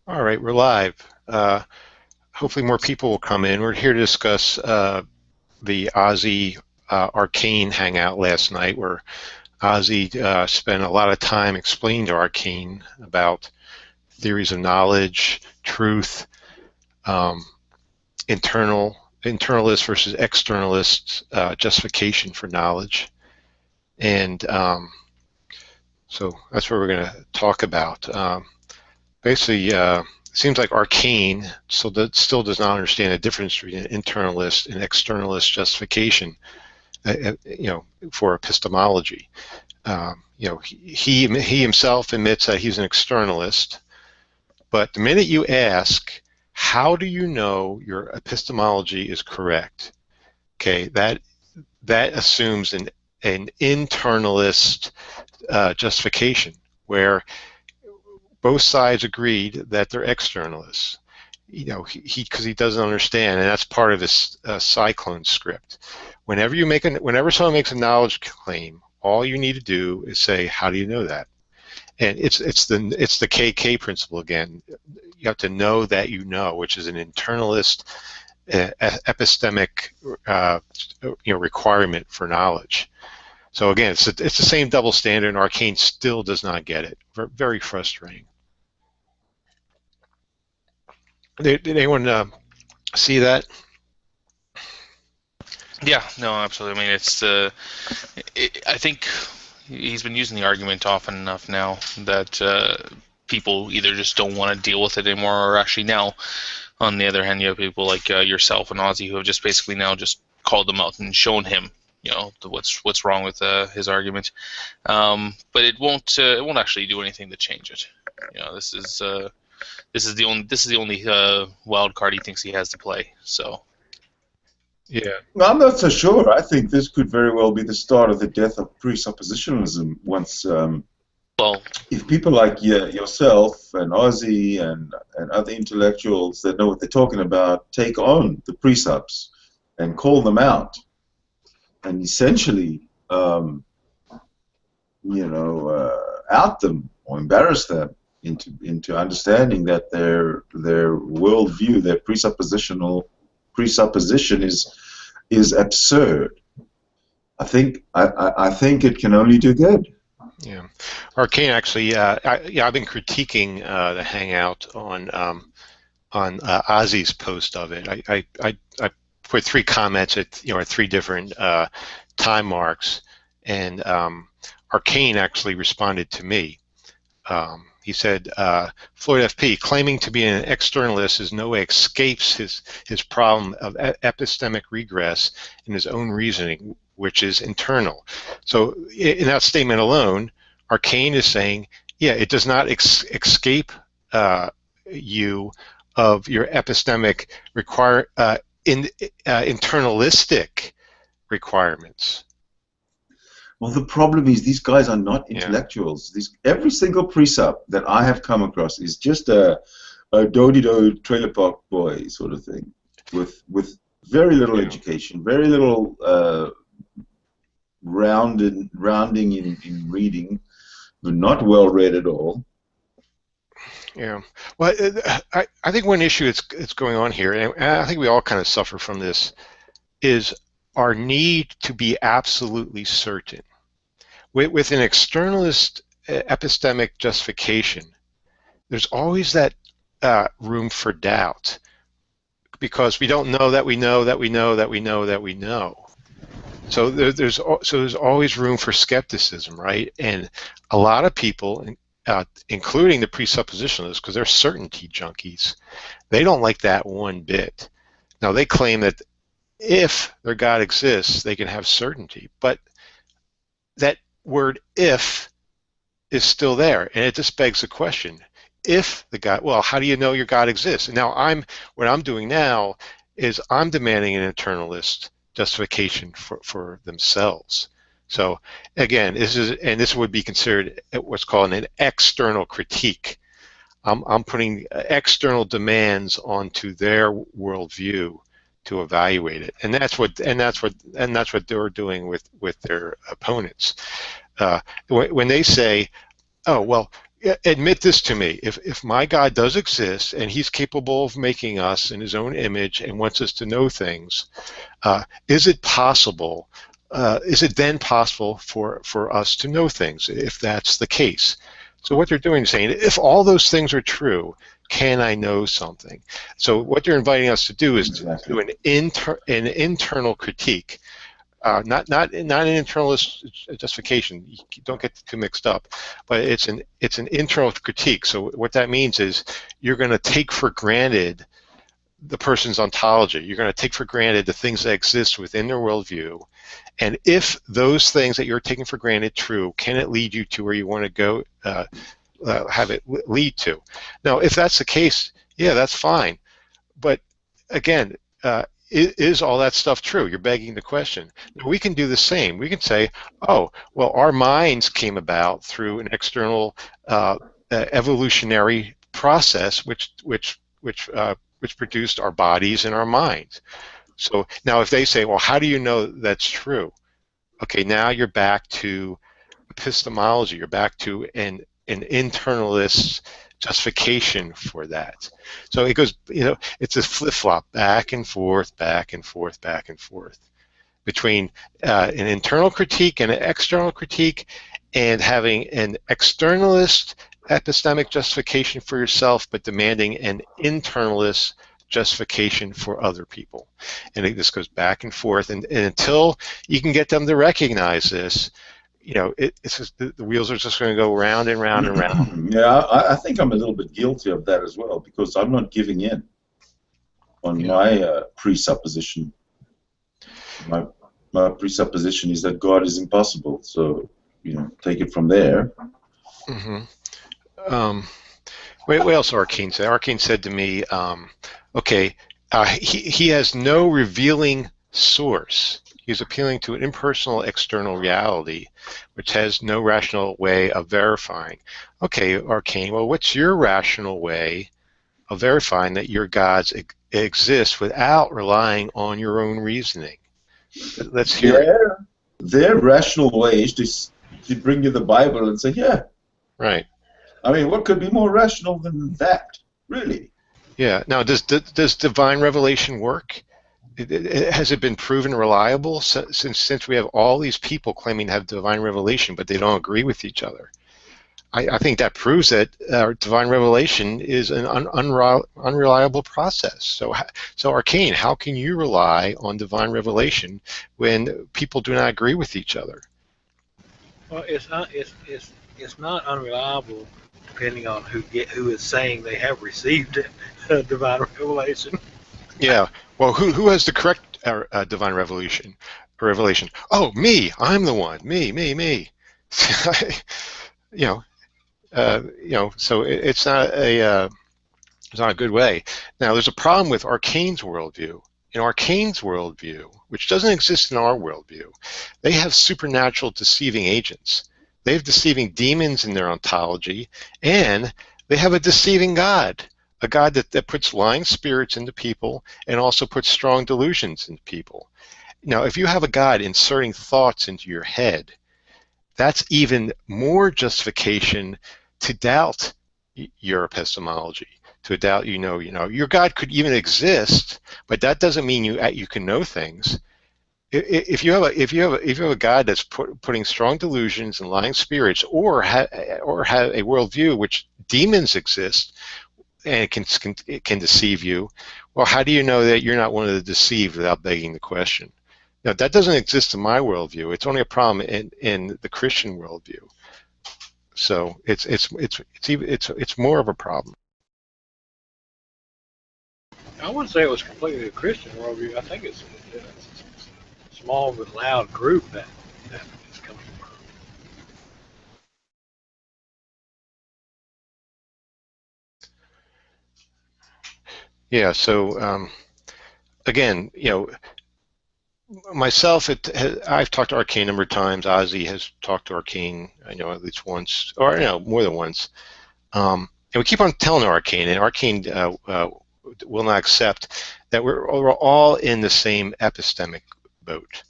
All right, we're live. Hopefully more people will come in. We're here to discuss the Ozzy Arcane hangout last night, where Ozzy spent a lot of time explaining to Arcane about theories of knowledge, truth, internalist versus externalist justification for knowledge. And so that's what we're going to talk about. Basically, it seems like Arcane still does not understand the difference between an internalist and externalist justification, for epistemology. He himself admits that he's an externalist, but the minute you ask, how do you know your epistemology is correct? Okay, that assumes an internalist justification, where both sides agreed that they're externalists. Because he doesn't understand, and that's part of his cyclone script. Whenever someone makes a knowledge claim, all you need to do is say, "How do you know that?" And it's the KK principle again. You have to know that you know, which is an internalist epistemic requirement for knowledge. So again, it's the same double standard, and Arcane still does not get it. Very frustrating. Did anyone see that? Yeah, no, absolutely. I mean, I think he's been using the argument often enough now that people either just don't want to deal with it anymore, or actually now, on the other hand, you have people like yourself and Ozzy who have just basically now just called them out and shown him, what's wrong with his argument. But it won't actually do anything to change it. This is the only wild card he thinks he has to play. So, yeah. No, I'm not so sure. I think this could very well be the start of the death of presuppositionalism. Once, if people like yourself and Ozzy and other intellectuals that know what they're talking about take on the presups and call them out, and essentially, out them or embarrass them into understanding that their worldview, their presupposition is absurd. I think it can only do good. Yeah, Arcane actually. I've been critiquing the hangout on Ozzy's post of it. I put 3 comments at at 3 different time marks, and Arcane actually responded to me. He said, Floyd FP, claiming to be an externalist is no way escapes his problem of epistemic regress in his own reasoning, which is internal. So in that statement alone, Arcane is saying, yeah, it does not escape you of your epistemic internalistic requirements. Well, the problem is these guys are not intellectuals. Every single precept that I have come across is just a do-de-do trailer park boy sort of thing, with very little education, very little rounding in reading, but not well read at all. Yeah. Well, I think one issue that's going on here, and I think we all kind of suffer from this, is our need to be absolutely certain. With an externalist epistemic justification, there's always that room for doubt, because we don't know that we know that we know that we know that we know. So there's always room for skepticism, right? And a lot of people, including the presuppositionalists, because they're certainty junkies, they don't like that one bit. Now, they claim that if their God exists, they can have certainty, but that word "if" is still there, and it just begs the question: if the God, well, how do you know your God exists? And now what I'm doing now is I'm demanding an internalist justification for themselves. So again, this would be considered what's called an external critique. I'm putting external demands onto their worldview to evaluate it, and that's what they're doing with their opponents. When they say, "Oh well, admit this to me. If my God does exist and he's capable of making us in his own image and wants us to know things, is it possible, is it then possible for us to know things if that's the case? So what they're doing is saying, if all those things are true, can I know something? So what they're inviting us to do is to do an internal critique. Not an internalist justification. You don't get too mixed up, but it's an internal critique. So what that means is you're going to take for granted the person's ontology. You're going to take for granted the things that exist within their worldview, and if those things that you're taking for granted true, can it lead you to where you want to go? Have it lead to? Now, if that's the case, yeah, that's fine. But again. Is all that stuff true? You're begging the question. Now, we can do the same. We can say, oh, well, our minds came about through an external evolutionary process, which produced our bodies and our minds. So now, if they say, well, how do you know that's true? Okay, now you're back to epistemology. You're back to an internalist justification for that. So it goes, it's a flip-flop, back and forth, back and forth, back and forth, between an internal critique and an external critique, and having an externalist epistemic justification for yourself, but demanding an internalist justification for other people. And this goes back and forth, and until you can get them to recognize this, it's just, the wheels are just going to go round and round and round. Yeah, I think I'm a little bit guilty of that as well, because I'm not giving in on my presupposition. My presupposition is that God is impossible. So, take it from there. Mm-hmm. What else Arcane said? Arcane said to me, he has no revealing source. He's appealing to an impersonal external reality, which has no rational way of verifying. Okay, Arcane, well, what's your rational way of verifying that your gods exist without relying on your own reasoning? Let's hear it. Their rational way is to bring you the Bible and say, yeah. Right. I mean, what could be more rational than that, really? Yeah. Now, does divine revelation work? Has it been proven reliable since we have all these people claiming to have divine revelation, but they don't agree with each other? I think that proves that divine revelation is an unreliable process. So Arcane, how can you rely on divine revelation when people do not agree with each other? Well, it's not unreliable depending on who is saying they have received divine revelation. Yeah. Well, who has the correct divine revelation? Oh, me. I'm the one. Me. So it's not a good way. Now, there's a problem with Arcane's worldview. In Arcane's worldview, which doesn't exist in our worldview, they have supernatural deceiving agents. They have deceiving demons in their ontology, and they have a deceiving God. A God that puts lying spirits into people and also puts strong delusions into people. Now, if you have a God inserting thoughts into your head, that's even more justification to doubt your epistemology, to doubt your God could even exist, but that doesn't mean you can know things. If you have a God that's putting strong delusions and lying spirits, or have a worldview which demons exist, and it can deceive you, well, how do you know that you're not one of the deceived without begging the question? Now, that doesn't exist in my worldview. It's only a problem in the Christian worldview. So it's more of a problem. I wouldn't say it was completely a Christian worldview. I think it's a small but loud group that is coming from. Yeah. So again, myself, I've talked to Arcane a number of times. Ozzy has talked to Arcane, I know, at least once, or more than once. And we keep on telling Arcane, and Arcane will not accept that we're all in the same epistemic boat.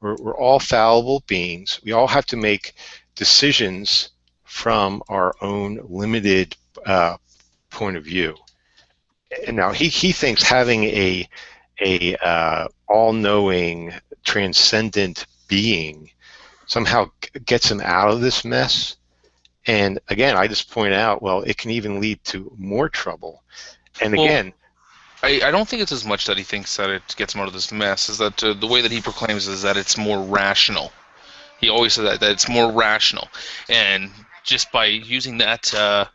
We're all fallible beings. We all have to make decisions from our own limited point of view. And now he thinks having a all-knowing, transcendent being somehow gets him out of this mess. And again, I just point out, well, it can even lead to more trouble. And again, I don't think it's as much that he thinks that it gets him out of this mess, is that the way that he proclaims is that it's more rational. He always says that it's more rational. And just by using that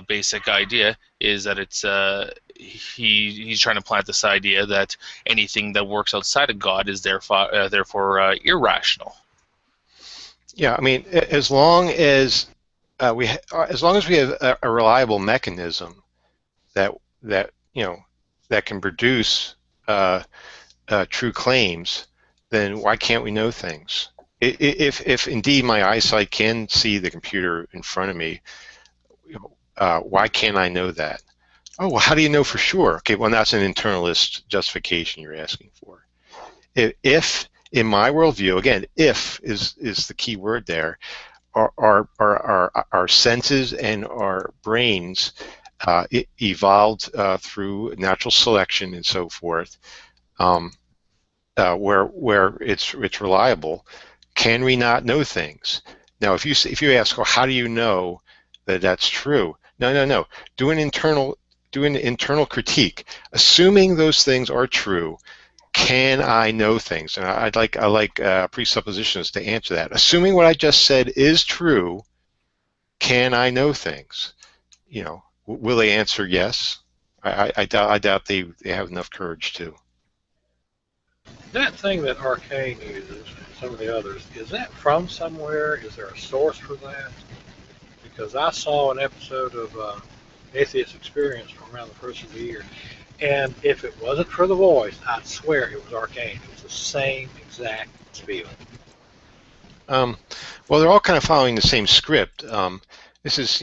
basic idea is that it's he's trying to plant this idea that anything that works outside of God is therefore irrational. Yeah, I mean, as long as we have a reliable mechanism that can produce true claims, then why can't we know things? If indeed my eyesight can see the computer in front of me, why can't I know that? Oh, well, how do you know for sure? Okay, well, that's an internalist justification you're asking for. If in my worldview, again, if is the key word there, our senses and our brains evolved through natural selection and so forth, where it's reliable. Can we not know things? Now, if you ask, well, how do you know that that's true? No. Do an internal critique, assuming those things are true. Can I know things? And I like presuppositionists to answer that. Assuming what I just said is true, can I know things? Will they answer yes? I doubt they have enough courage to. That thing that Arcane uses, and some of the others, is that from somewhere? Is there a source for that? Because I saw an episode of Atheist Experience from around the first of the year, and if it wasn't for the voice, I'd swear it was Arcane. It was the same exact spiel. Well, they're all kind of following the same script. This is,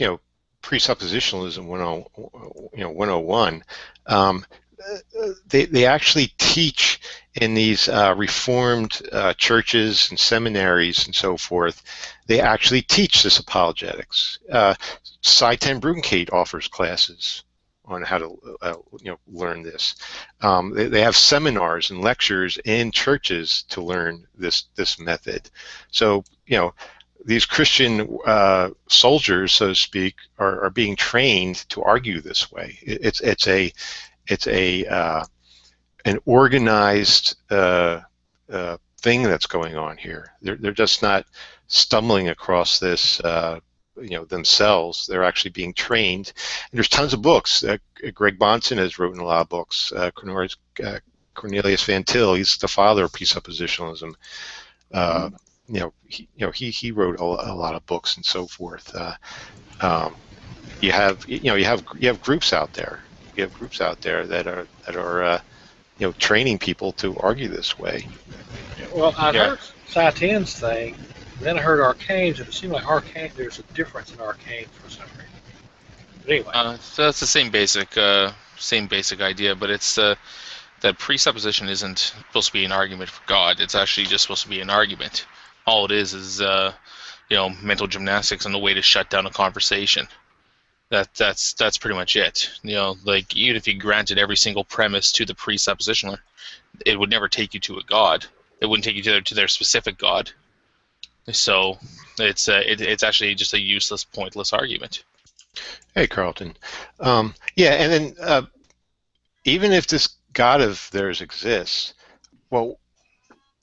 presuppositionalism 101. They actually teach in these Reformed churches and seminaries and so forth. They actually teach this apologetics. Cy ten Bruggencate offers classes on how to learn this. They have seminars and lectures in churches to learn this method. So these Christian soldiers, so to speak, are being trained to argue this way. It's an organized thing that's going on here. They're just not stumbling across this themselves. They're actually being trained. And there's tons of books. Greg Bonson has written a lot of books. Cornelius Van Til, he's the father of presuppositionalism. He wrote a lot of books and so forth. You have groups out there. You have groups out there that are training people to argue this way. Well, I heard Cy ten's thing, then I heard Arcane's, and it seemed like Arcane, there's a difference in Arcane for some reason. But anyway. So that's the same basic idea, but it's that presupposition isn't supposed to be an argument for God. It's actually just supposed to be an argument. All it is mental gymnastics and a way to shut down a conversation. That's pretty much it. Like even if you granted every single premise to the presuppositioner, it would never take you to a God. It wouldn't take you to their specific God. So it's actually just a useless, pointless argument. Hey, Carlton. And then even if this God of theirs exists, well,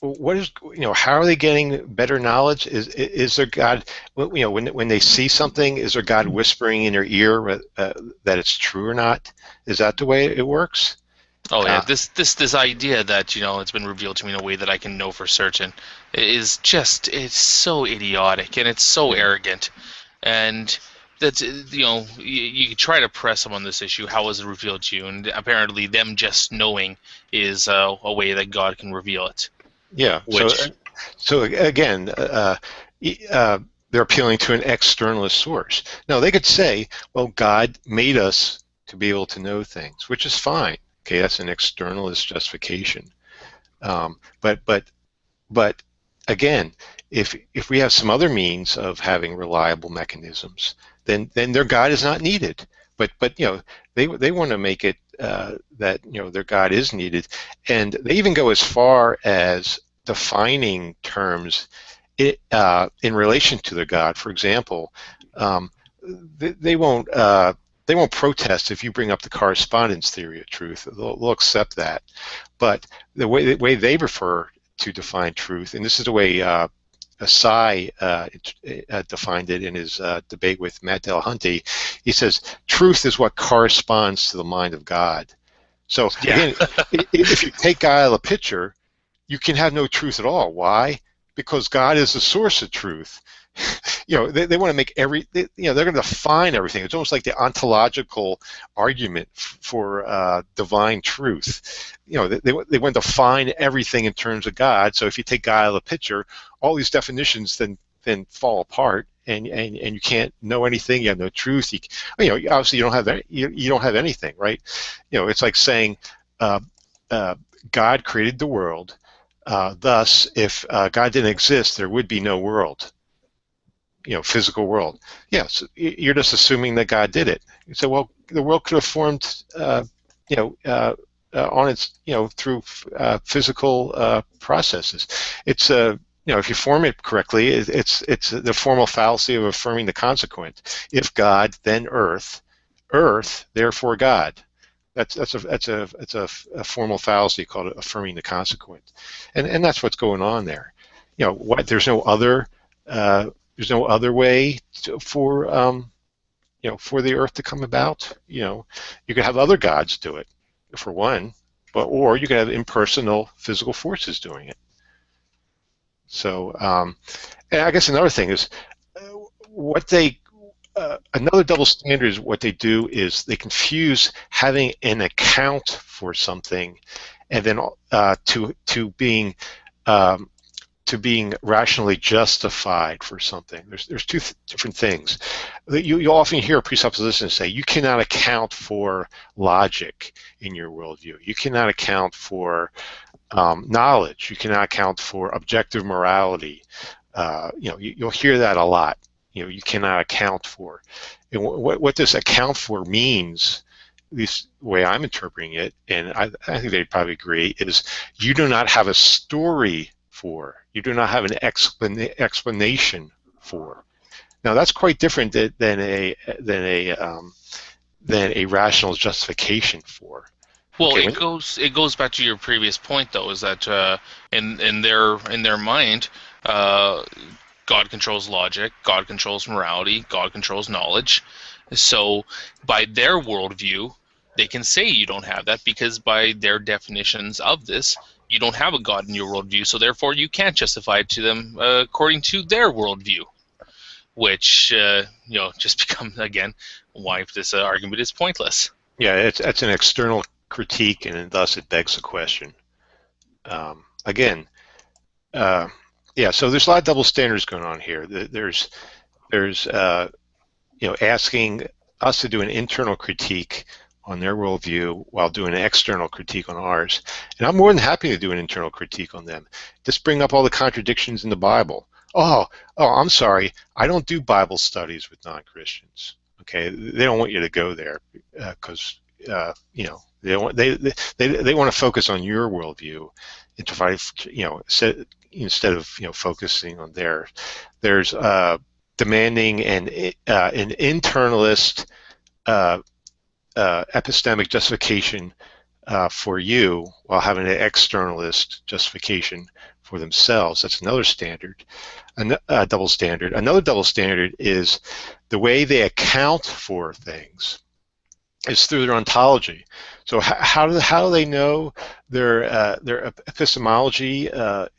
what is how are they getting better knowledge? Is there God? When they see something, is there God whispering in their ear that it's true or not? Is that the way it works? Oh yeah, this idea that it's been revealed to me in a way that I can know for certain is it's so idiotic and it's so arrogant, and that you try to press them on this issue. How was it revealed to you? And apparently, them just knowing is a way that God can reveal it. Yeah. So again, they're appealing to an externalist source. Now they could say, well, God made us to be able to know things, which is fine. Okay, that's an externalist justification. But again, if we have some other means of having reliable mechanisms, then their God is not needed. But they want to make it that their God is needed, and they even go as far as defining terms in relation to their God. For example, they won't protest if you bring up the correspondence theory of truth. They'll accept that. But the way they refer to define truth, and this is the way Asai defined it in his debate with Matt Delahunty, he says, truth is what corresponds to the mind of God. So again, if you take God out of the picture, you can have no truth at all. Why? Because God is the source of truth. They want to make they're going to define everything. It's almost like the ontological argument for divine truth. They want to define everything in terms of God. So if you take God out of the picture, all these definitions then fall apart, and you can't know anything. You have no truth. Obviously you don't have anything, right? It's like saying God created the world. Thus, if God didn't exist, there would be no world. Physical world. Yes, you're just assuming that God did it. You say, well, the world could have formed, on its, through physical processes. It's if you form it correctly, it's the formal fallacy of affirming the consequent. If God, then earth, therefore God. That's a formal fallacy called affirming the consequent, and that's what's going on there. There's no other. There's no other way for the earth to come about. You could have other gods do it, for one, or you could have impersonal physical forces doing it. So, and I guess another thing is another double standard is what they do is they confuse having an account for something, and then to being rationally justified for something. There's two different things. You often hear presuppositionists say you cannot account for logic in your worldview. You cannot account for knowledge. You cannot account for objective morality. You'll hear that a lot. You cannot account for. And what this account for means, at least the way I'm interpreting it, and I think they'd probably agree, is you do not have a story for. You do not have an explanation for. Now that's quite different than a rational justification for. Well, okay, it goes back to your previous point, though, is that in their mind, God controls logic, God controls morality, God controls knowledge. So by their worldview, they can say you don't have that because by their definitions of this, you don't have a God in your worldview, so therefore you can't justify it to them according to their worldview, which just becomes, again, why this argument is pointless. Yeah, it's an external critique, and thus it begs the question. So there's a lot of double standards going on here. There's asking us to do an internal critique on their worldview while doing an external critique on ours. And I'm more than happy to do an internal critique on them. Just bring up all the contradictions in the Bible. Oh, I'm sorry, I don't do Bible studies with non-Christians. Okay, they don't want you to go there because they want to focus on your worldview and try to instead of focusing on theirs. There's demanding an internalist epistemic justification for you while having an externalist justification for themselves. That's another standard, a double standard. Another double standard is the way they account for things is through their ontology. So how do they know their epistemology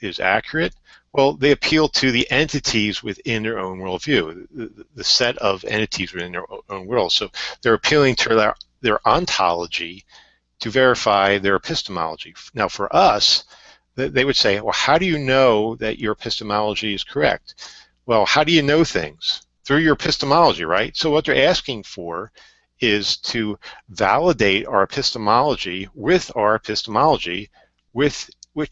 is accurate? Well, they appeal to the entities within their own worldview, the set of entities within their own world. So they're appealing to their ontology to verify their epistemology. Now, for us, they would say, well, how do you know that your epistemology is correct? Well, how do you know things? Through your epistemology, right? So what they're asking for is to validate our epistemology with our epistemology, which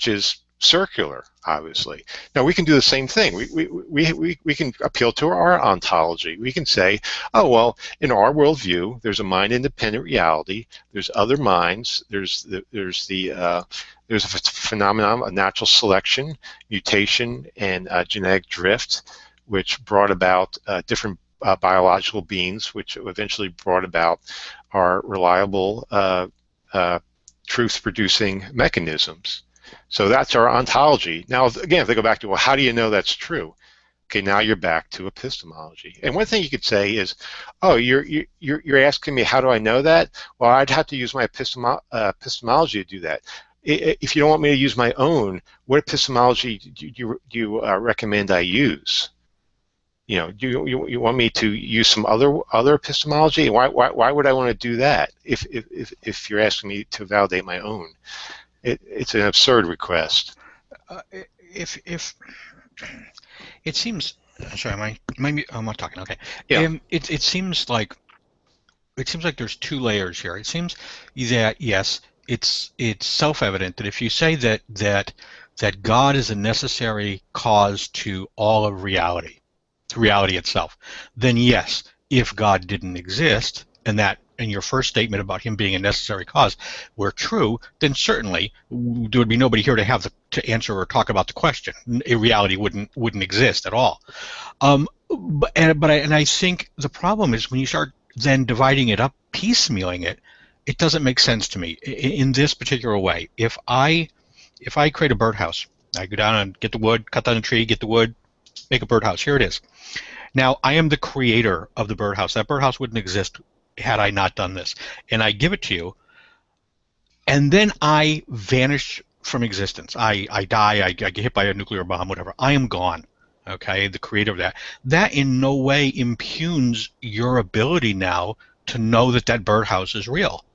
is circular, obviously. Now we can do the same thing. We can appeal to our ontology. We can say, oh well, in our worldview, there's a mind-independent reality. There's other minds. There's a phenomenon of natural selection, mutation, and genetic drift, which brought about different biological beings, which eventually brought about our reliable truth-producing mechanisms. So that's our ontology. Now, again, if they go back to, well, how do you know that's true? Okay, now you're back to epistemology. And one thing you could say is, oh, you're asking me how do I know that? Well, I'd have to use my epistemology to do that. If you don't want me to use my own, what epistemology do you recommend I use? You know, do you want me to use some other epistemology? Why would I want to do that if you're asking me to validate my own? It's an absurd request. If it seems, sorry, I'm not talking. Okay. Yeah. It seems like there's two layers here. It seems that yes, it's self-evident that if you say that God is a necessary cause to all of reality, to reality itself, then yes, if God didn't exist, and your first statement about him being a necessary cause were true, then certainly there would be nobody here to answer or talk about the question. Reality wouldn't exist at all. But I think the problem is when you start then dividing it up, piecemealing it, it doesn't make sense to me in this particular way. If I create a birdhouse, I go down and get the wood, cut down a tree, get the wood, make a birdhouse. Here it is. Now I am the creator of the birdhouse. That birdhouse wouldn't exist had I not done this. And I give it to you, and then I vanish from existence. I die, I get hit by a nuclear bomb, whatever. I am gone. Okay, the creator of that. That in no way impugns your ability now to know that birdhouse is real.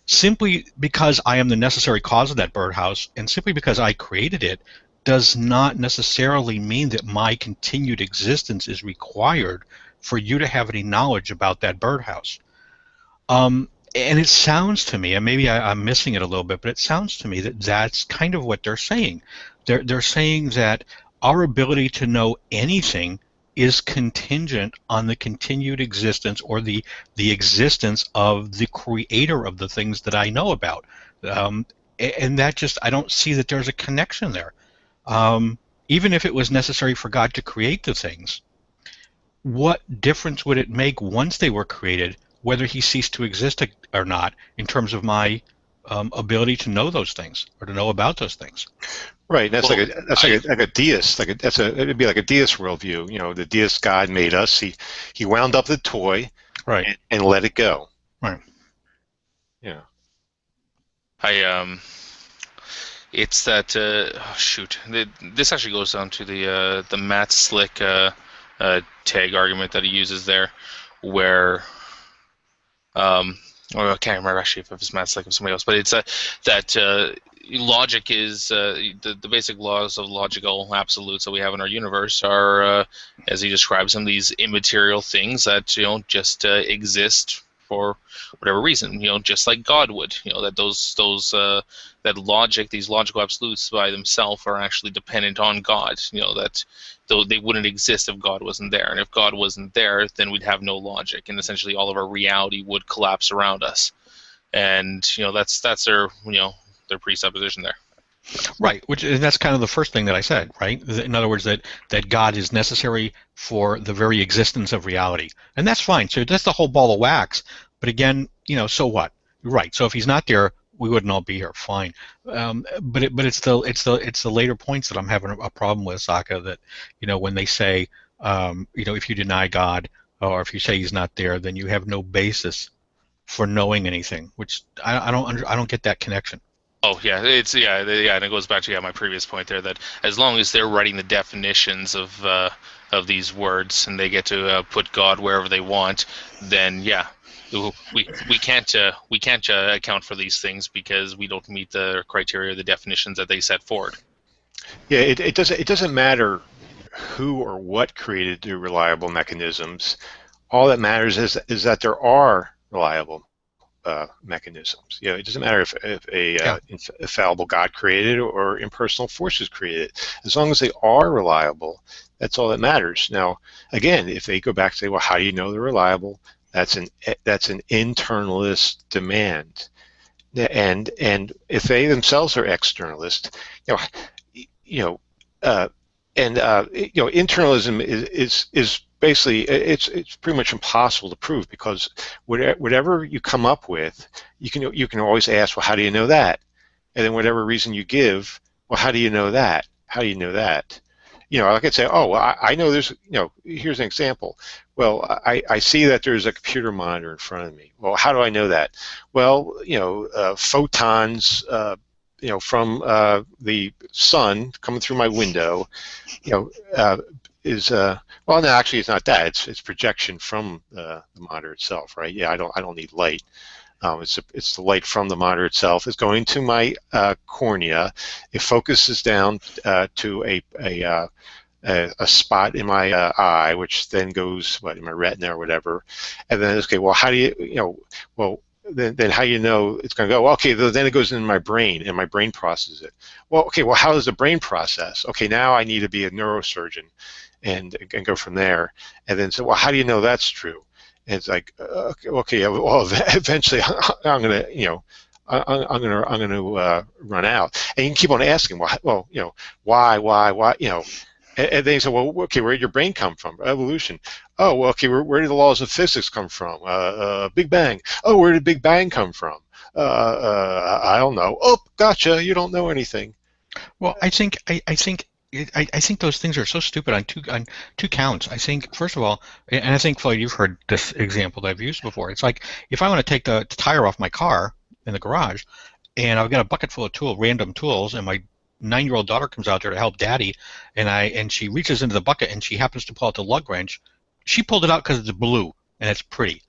Simply because I am the necessary cause of that birdhouse, and simply because I created it, does not necessarily mean that my continued existence is required for you to have any knowledge about that birdhouse. And it sounds to me, and maybe I'm missing it a little bit, but it sounds to me that that's kind of what they're saying. They're saying that our ability to know anything is contingent on the continued existence or the existence of the creator of the things that I know about. And that just, I don't see that there's a connection there. Even if it was necessary for God to create the things, what difference would it make once they were created, whether he ceased to exist or not, in terms of my ability to know those things or to know about those things? Right. That's like a deist. It'd be like a deist worldview. You know, the deist God made us. He wound up the toy, right, and let it go. Right. Yeah. It's that this actually goes down to the Matt Slick tag argument that he uses there, where I can't remember actually if it was Matt Slick or somebody else, but it's that logic is the basic laws of logical absolutes that we have in our universe are, as he describes them, these immaterial things that just exist for whatever reason, just like God would, that that logic, these logical absolutes by themselves are actually dependent on God, that though they wouldn't exist if God wasn't there, and if God wasn't there, then we'd have no logic, and essentially all of our reality would collapse around us, and that's their their presupposition there. Right, and that's kind of the first thing that I said, right? In other words, that God is necessary for the very existence of reality, and that's fine. So that's the whole ball of wax. But again, so what? Right. So if he's not there, we wouldn't all be here. Fine. But it's the later points that I'm having a problem with, Saka. That when they say if you deny God or if you say he's not there, then you have no basis for knowing anything. Which I don't get that connection. Oh yeah, and it goes back to my previous point there, that as long as they're writing the definitions of these words and they get to put God wherever they want, then we can't account for these things because we don't meet the criteria, the definitions that they set forward. Yeah, it doesn't matter who or what created the reliable mechanisms. All that matters is that there are reliable mechanisms. It doesn't matter if a infallible God created or impersonal forces created. As long as they are reliable, that's all that matters. Now, again, if they go back and say, well, how do you know they're reliable? That's an internalist demand. And if they themselves are externalist, internalism is basically it's pretty much impossible to prove, because whatever you come up with, you can always ask, well, how do you know that? And then whatever reason you give, well, how do you know that? How do you know that? I could say, oh, well, I know there's, here's an example. Well, I see that there's a computer monitor in front of me. Well, how do I know that? Well, photons, from the sun coming through my window, is well, no, actually, it's not that. It's projection from the monitor itself, right? Yeah, I don't need light. It's the light from the monitor itself. It's going to my cornea. It focuses down to a spot in my eye, which then goes in my retina or whatever. And then okay, well, how do you then how do you know it's going to go? Okay, then it goes into my brain, and my brain processes it. Well, okay, well, how does the brain process? Okay, now I need to be a neurosurgeon and go from there. And then well, how do you know that's true? And it's like, okay, well, eventually I'm gonna run out. And you can keep on asking, well, why, and then you say, well, okay, where did your brain come from? Evolution. Oh, well, okay, where did the laws of physics come from? Big Bang. Oh, where did Big Bang come from? I don't know. Oh, gotcha. You don't know anything. Well, I think those things are so stupid on two counts. I think, first of all, and I think, Floyd, you've heard this example that I've used before. It's like if I want to take the tire off my car in the garage, and I've got a bucket full of random tools, and my 9-year-old daughter comes out there to help Daddy, and she reaches into the bucket and she happens to pull out the lug wrench. She pulled it out because it's blue and it's pretty.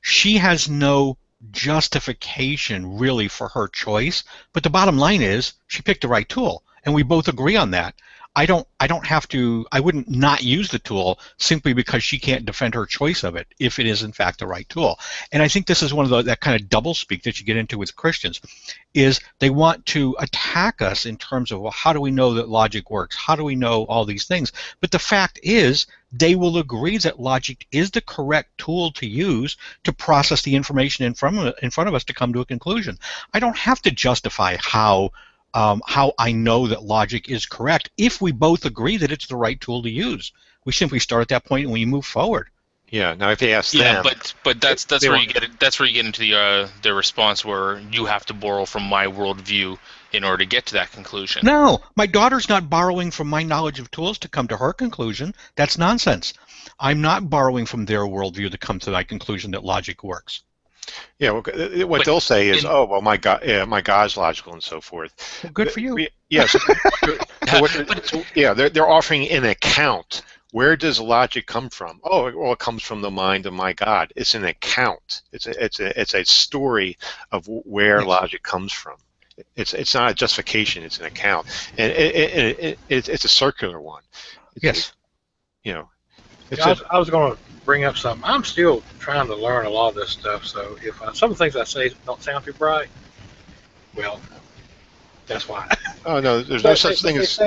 She has no justification really for her choice, but the bottom line is she picked the right tool, and we both agree on that. I wouldn't not use the tool simply because she can't defend her choice of it if it is in fact the right tool. And I think this is one of that kind of doublespeak that you get into with Christians, is they want to attack us in terms of, well, how do we know that logic works? How do we know all these things? But the fact is, they will agree that logic is the correct tool to use to process the information in front of us to come to a conclusion. I don't have to justify how I know that logic is correct if we both agree that it's the right tool to use. We simply start at that point and we move forward. Yeah. Now, if you ask them, but that's where you get it. That's where you get into the response where you have to borrow from my worldview in order to get to that conclusion. No, my daughter's not borrowing from my knowledge of tools to come to her conclusion. That's nonsense. I'm not borrowing from their worldview to come to that conclusion that logic works. Yeah, what they'll say is, oh, well, my God's logical and so forth. Well, good for you. Yes. They're offering an account. Where does logic come from? Oh, well, it comes from the mind of my God. It's an account. It's a story of where logic comes from. It's not a justification. It's an account, and it's a circular one. Yes. I was going to bring up something. I'm still trying to learn a lot of this stuff, so if some of the things I say don't sound too bright, well, that's why. Oh, no, there's no such thing as...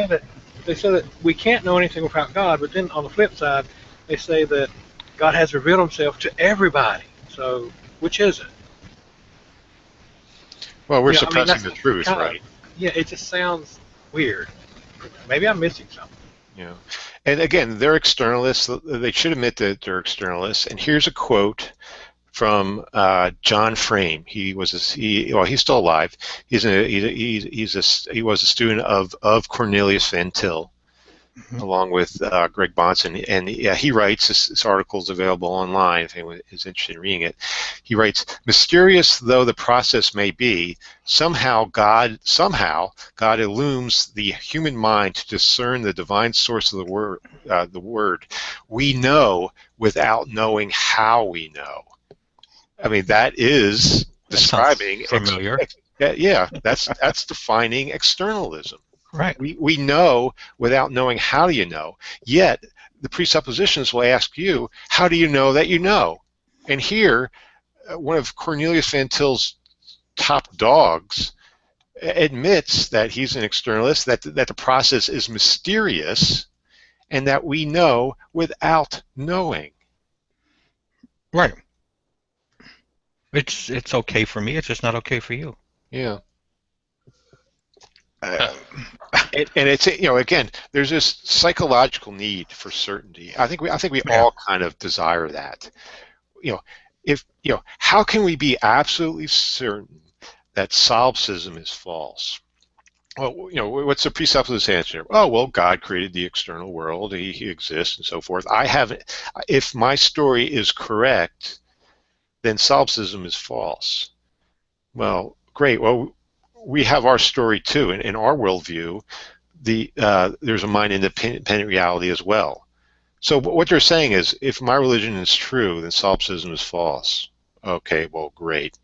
They say that we can't know anything without God, but then on the flip side, they say that God has revealed himself to everybody. So, which is it? Well, we're suppressing the truth, right? Yeah, it just sounds weird. Maybe I'm missing something. Yeah. And again, they're externalists. They should admit that they're externalists. And here's a quote from John Frame. He's still alive. He was a student of Cornelius Van Til, along with Greg Bahnsen. And he writes, this article is available online if anyone is interested in reading it. He writes, mysterious though the process may be, somehow God illumes the human mind to discern the divine source of the word. We know without knowing how we know. I mean, that is describing familiar. That's defining externalism. Right. We know without knowing how do you know. Yet the presuppositions will ask you, how do you know that you know? And here, one of Cornelius Van Til's top dogs admits that he's an externalist, that the process is mysterious, and that we know without knowing. Right. It's okay for me. It's just not okay for you. Yeah. And it's, again, there's this psychological need for certainty. I think we all kind of desire that. How can we be absolutely certain that solipsism is false? Well, what's the presupposed answer? Oh, well, God created the external world. He exists and so forth. If my story is correct, then solipsism is false. Well, great. Well, we have our story too. In our worldview, there's a mind-independent reality as well. So what they're saying is, if my religion is true, then solipsism is false. Okay, well, great.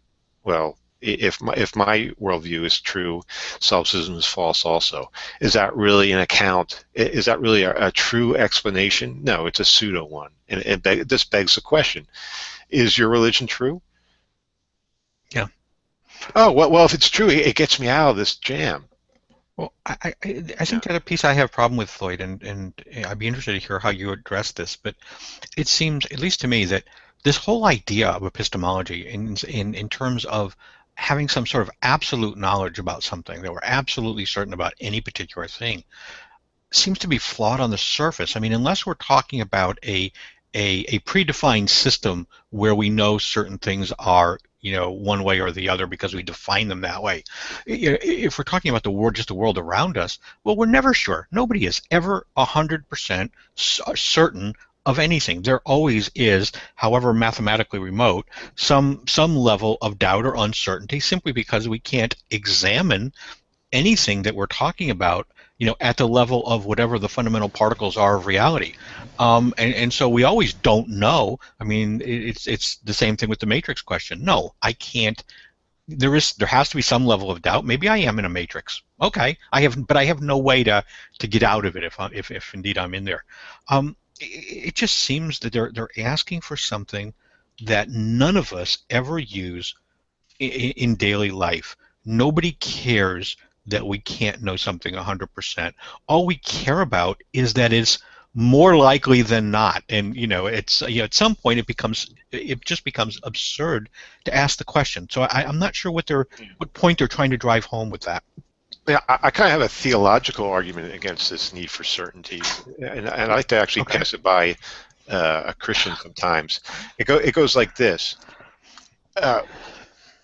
Well, if my worldview is true, solipsism is false also. Is that really an account? Is that really a true explanation? No, it's a pseudo one. And this begs the question, is your religion true? Yeah. Oh, well, if it's true, it gets me out of this jam. Well, I think the other piece I have a problem with, Floyd, and I'd be interested to hear how you address this, but it seems, at least to me, that this whole idea of epistemology in terms of having some sort of absolute knowledge about something, that we're absolutely certain about any particular thing, seems to be flawed on the surface. I mean, unless we're talking about a predefined system where we know certain things are, one way or the other because we define them that way. If we're talking about the world, just the world around us, well, we're never sure. Nobody is ever 100% certain of anything. There always is, however mathematically remote, some level of doubt or uncertainty, simply because we can't examine anything that we're talking about, at the level of whatever the fundamental particles are of reality. And so we always don't know. I mean, it's the same thing with the matrix question. No, I can't. There has to be some level of doubt. Maybe I am in a matrix. Okay, but I have no way to get out of it if indeed I'm in there. It just seems that they're asking for something that none of us ever use in daily life. Nobody cares that we can't know something 100%. All we care about is that it's more likely than not. And it's at some point it just becomes absurd to ask the question. So I'm not sure what point they're trying to drive home with that. Yeah, I kind of have a theological argument against this need for certainty, and I like to actually pass it by a Christian sometimes. It goes like this.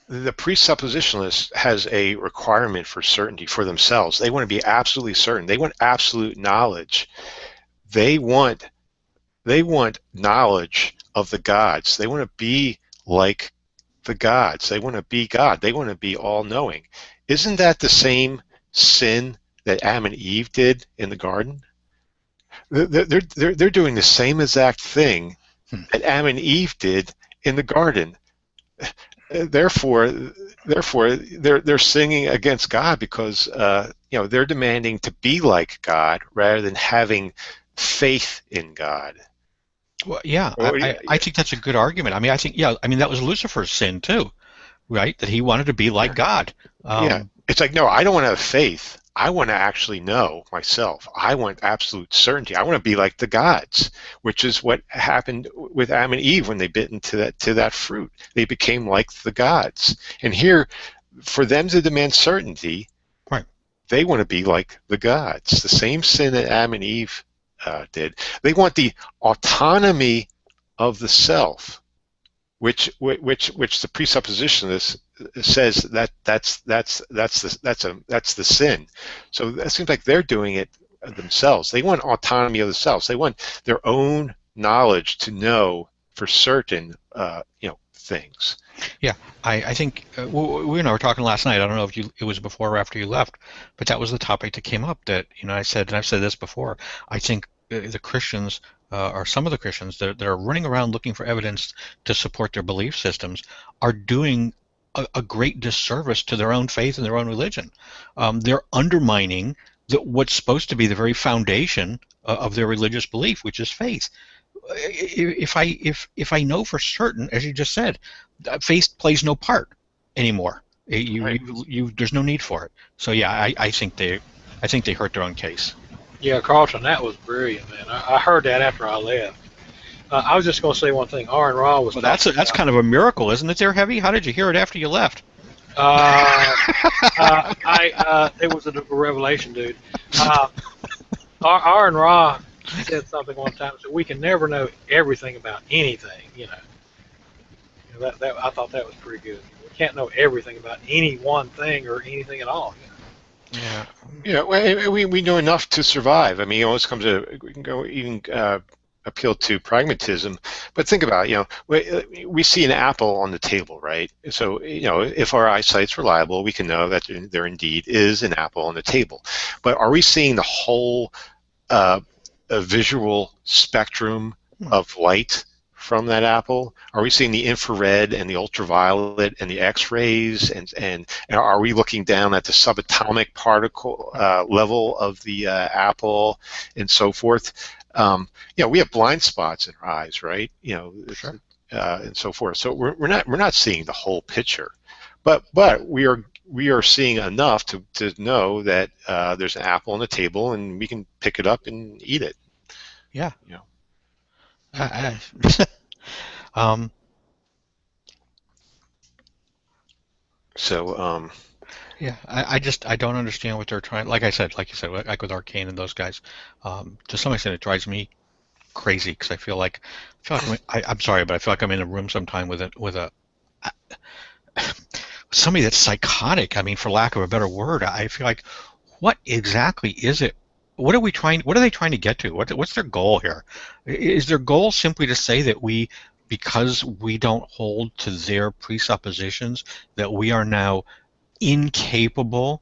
The presuppositionalist has a requirement for certainty for themselves. They want to be absolutely certain. They want absolute knowledge. They want knowledge of the gods. They want to be like the gods. They want to be God. They want to be all-knowing. Isn't that the same sin that Adam and Eve did in the garden? They're doing the same exact thing that Adam and Eve did in the garden. Therefore, they're singing against God because they're demanding to be like God rather than having faith in God. Well, yeah, I think that's a good argument. I mean, that was Lucifer's sin too, right? That he wanted to be like God. It's like, no, I don't want to have faith. I want to actually know myself. I want absolute certainty. I want to be like the gods, which is what happened with Adam and Eve when they bit into that fruit. They became like the gods. And here, for them to demand certainty, right, they want to be like the gods. The same sin that Adam and Eve did. They want the autonomy of the self, which the presuppositionalist says that's the sin. So that seems like they're doing it themselves. They want autonomy of the self. They want their own knowledge to know for certain things. Yeah, I think we were talking last night. I don't know if it was before or after you left, but that was the topic that came up. That I said, and I've said this before. I think the Christians, or some of the Christians that are running around looking for evidence to support their belief systems, are doing a great disservice to their own faith and their own religion. They're undermining what's supposed to be the very foundation of their religious belief, which is faith. if I know for certain, as you just said, faith plays no part anymore. There's no need for it. So yeah, I think they hurt their own case. Yeah, Carlton, that was brilliant, man. I heard that after I left. I was just going to say one thing. Aaron Ra was. Well, that's kind of a miracle, isn't it, there, Heavy? How did you hear it after you left? It was a revelation, dude. Aaron Ra said something one time. So we can never know everything about anything. That I thought that was pretty good. We can't know everything about any one thing or anything at all. Yeah. Yeah. We know enough to survive. I mean, it always comes to we can go even appeal to pragmatism, but think about it, we see an apple on the table, right? So if our eyesight's reliable, we can know that there indeed is an apple on the table. But are we seeing the whole visual spectrum of light from that apple? Are we seeing the infrared and the ultraviolet and the X-rays, and are we looking down at the subatomic particle level of the apple and so forth? We have blind spots in our eyes, right? Sure. And so forth. So we're not seeing the whole picture, but we are seeing enough to know that there's an apple on the table and we can pick it up and eat it. Yeah. Yeah, I don't understand what they're trying. Like you said, like with Arcane and those guys, to some extent it drives me crazy because I feel like I'm sorry, but I feel like I'm in a room sometime with somebody that's psychotic. I mean, for lack of a better word, I feel like, what exactly is it? What are they trying to get to? What's their goal here? Is their goal simply to say that because we don't hold to their presuppositions, that we are now incapable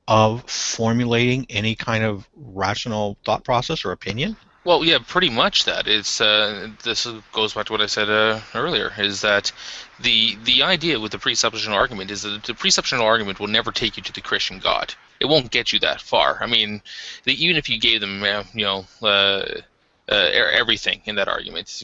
of formulating any kind of rational thought process or opinion? Well, yeah, pretty much that. It's this goes back to what I said earlier, is that the idea with the presuppositional argument is that the presuppositional argument will never take you to the Christian God. It won't get you that far. I mean, even if you gave them, everything in that argument,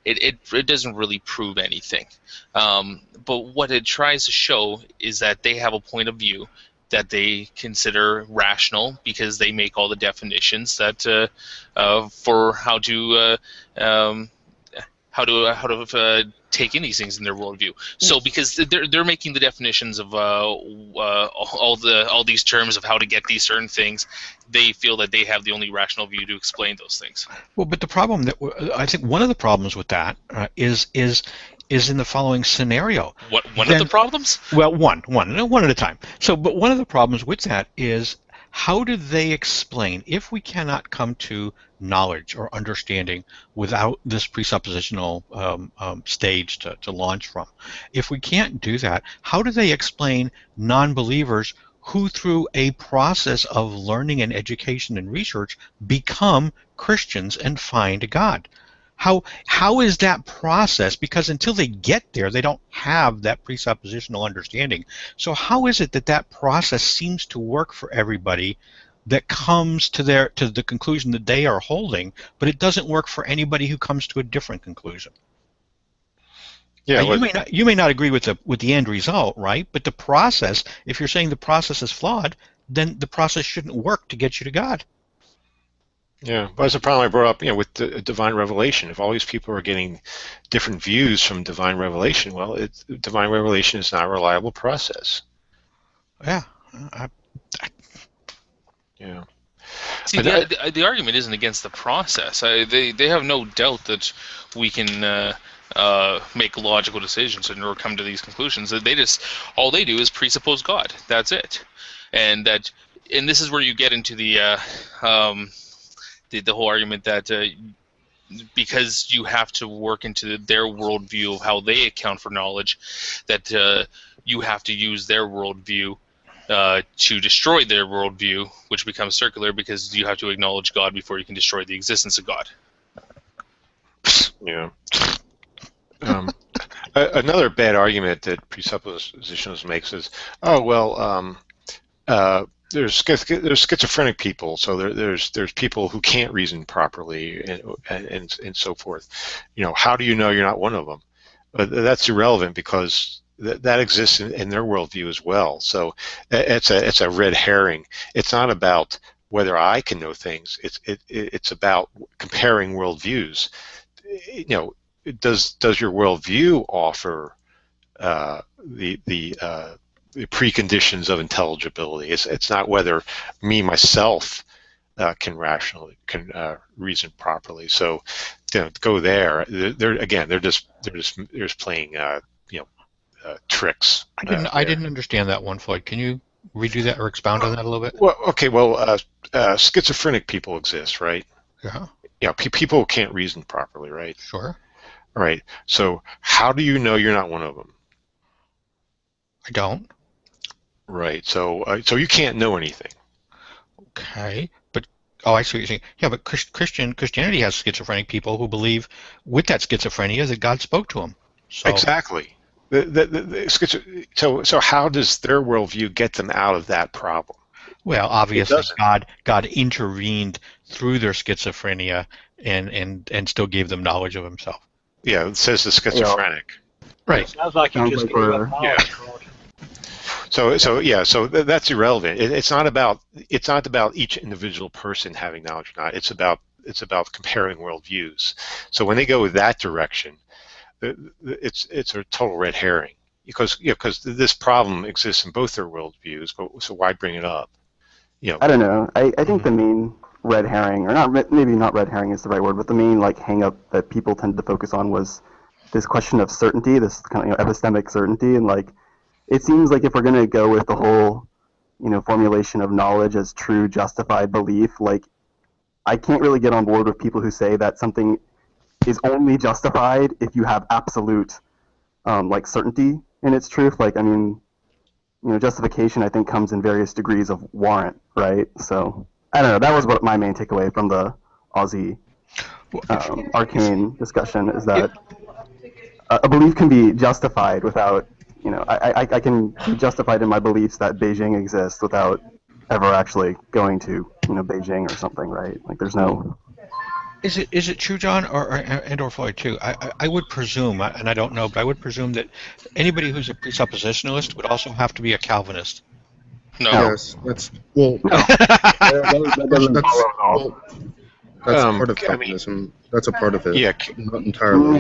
it doesn't really prove anything. But what it tries to show is that they have a point of view that they consider rational because they make all the definitions that for how to take in these things in their worldview. So because they're making the definitions of all these terms of how to get these certain things, they feel that they have the only rational view to explain those things. Well, but the problem I think one of the problems with that is in the following scenario. One of the problems? Well, one at a time. So, but one of the problems with that is, how do they explain, if we cannot come to knowledge or understanding without this presuppositional stage to launch from, if we can't do that, how do they explain non-believers who, through a process of learning and education and research, become Christians and find God? How is that process? Because until they get there, they don't have that presuppositional understanding. So how is it that process seems to work for everybody that comes to the conclusion that they are holding, but it doesn't work for anybody who comes to a different conclusion? Yeah, you may not agree with the end result, right? But the process, if you're saying the process is flawed, then the process shouldn't work to get you to God. Yeah, but that's a problem I brought up, with the divine revelation. If all these people are getting different views from divine revelation, well, divine revelation is not a reliable process. Yeah. Yeah. See, the argument isn't against the process. They have no doubt that we can make logical decisions and come to these conclusions. All they do is presuppose God. That's it, and this is where you get into the whole argument that because you have to work into their worldview of how they account for knowledge, that you have to use their worldview to destroy their worldview, which becomes circular because you have to acknowledge God before you can destroy the existence of God. Yeah. Another bad argument that presuppositionalism makes is, there's schizophrenic people, so there's people who can't reason properly, and so forth. How do you know you're not one of them? But that's irrelevant because that exists in their worldview as well. So it's a red herring. It's not about whether I can know things. It's about comparing worldviews. Does your worldview offer the preconditions of intelligibility? It's not whether me myself can reason properly. So go there. They're just playing tricks. I didn't understand that one, Floyd. Can you redo that or expound on that a little bit? Well, okay. Well, schizophrenic people exist, right? Yeah. Yeah. People can't reason properly, right? Sure. All right. So how do you know you're not one of them? I don't. Right. So you can't know anything. Okay. But I see what you're saying. Yeah, but Christianity has schizophrenic people who believe with that schizophrenia that God spoke to them. So. Exactly. So how does their worldview get them out of that problem? Well, obviously God intervened through their schizophrenia and still gave them knowledge of himself. Yeah, it says the schizophrenic. Right. It sounds like you just gave up knowledge. So that's irrelevant. It's not about each individual person having knowledge or not. It's about comparing worldviews. So when they go that direction, it's a total red herring because this problem exists in both their worldviews. But so why bring it up? I don't know. I think the main red herring, or maybe not red herring is the right word, but the main hang up that people tended to focus on was this question of certainty, this kind of epistemic certainty, and it seems like if we're going to go with the whole formulation of knowledge as true justified belief, I can't really get on board with people who say that something is only justified if you have absolute certainty in its truth. Justification I think comes in various degrees of warrant, right? So I don't know. That was what my main takeaway from the Aussie Arcane discussion is that a belief can be justified without, I can be justified in my beliefs that Beijing exists without ever actually going to, Beijing or something, right? There's no. Is it true, John, or Floyd too? I would presume, and I don't know, but I would presume that anybody who's a presuppositionalist would also have to be a Calvinist. No. Yes, that's well. That's part of Calvinism. That's a part of it. Yeah. Not entirely.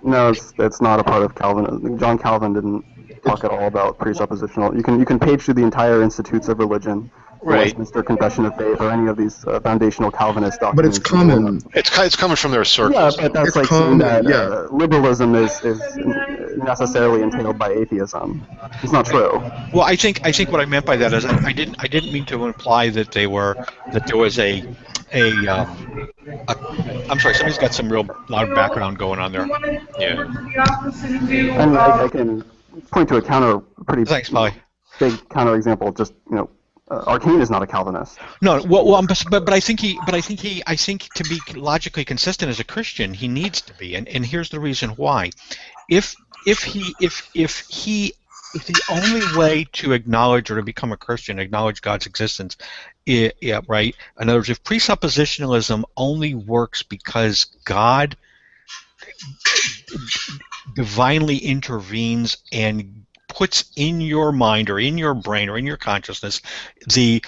No, it's not a part of Calvinism. John Calvin didn't talk at all about presuppositional. You can page through the entire Institutes of Religion, right, Westminster Confession of Faith, or any of these foundational Calvinist documents. But it's common. It's coming from their circles. Yeah, but that's it's common, saying that liberalism is necessarily entailed by atheism. It's not true. Well, I think what I meant by that is I didn't mean to imply that there was I'm sorry, somebody's got some real loud background going on there. Yeah. And I can point to a pretty Thanks, Molly. big counterexample. Just Arcane is not a Calvinist. No, but I think to be logically consistent as a Christian, he needs to be, and here's the reason why. If the only way to acknowledge or to become a Christian, acknowledge God's existence, right? In other words, if presuppositionalism only works because God divinely intervenes and puts in your mind or in your brain or in your consciousness the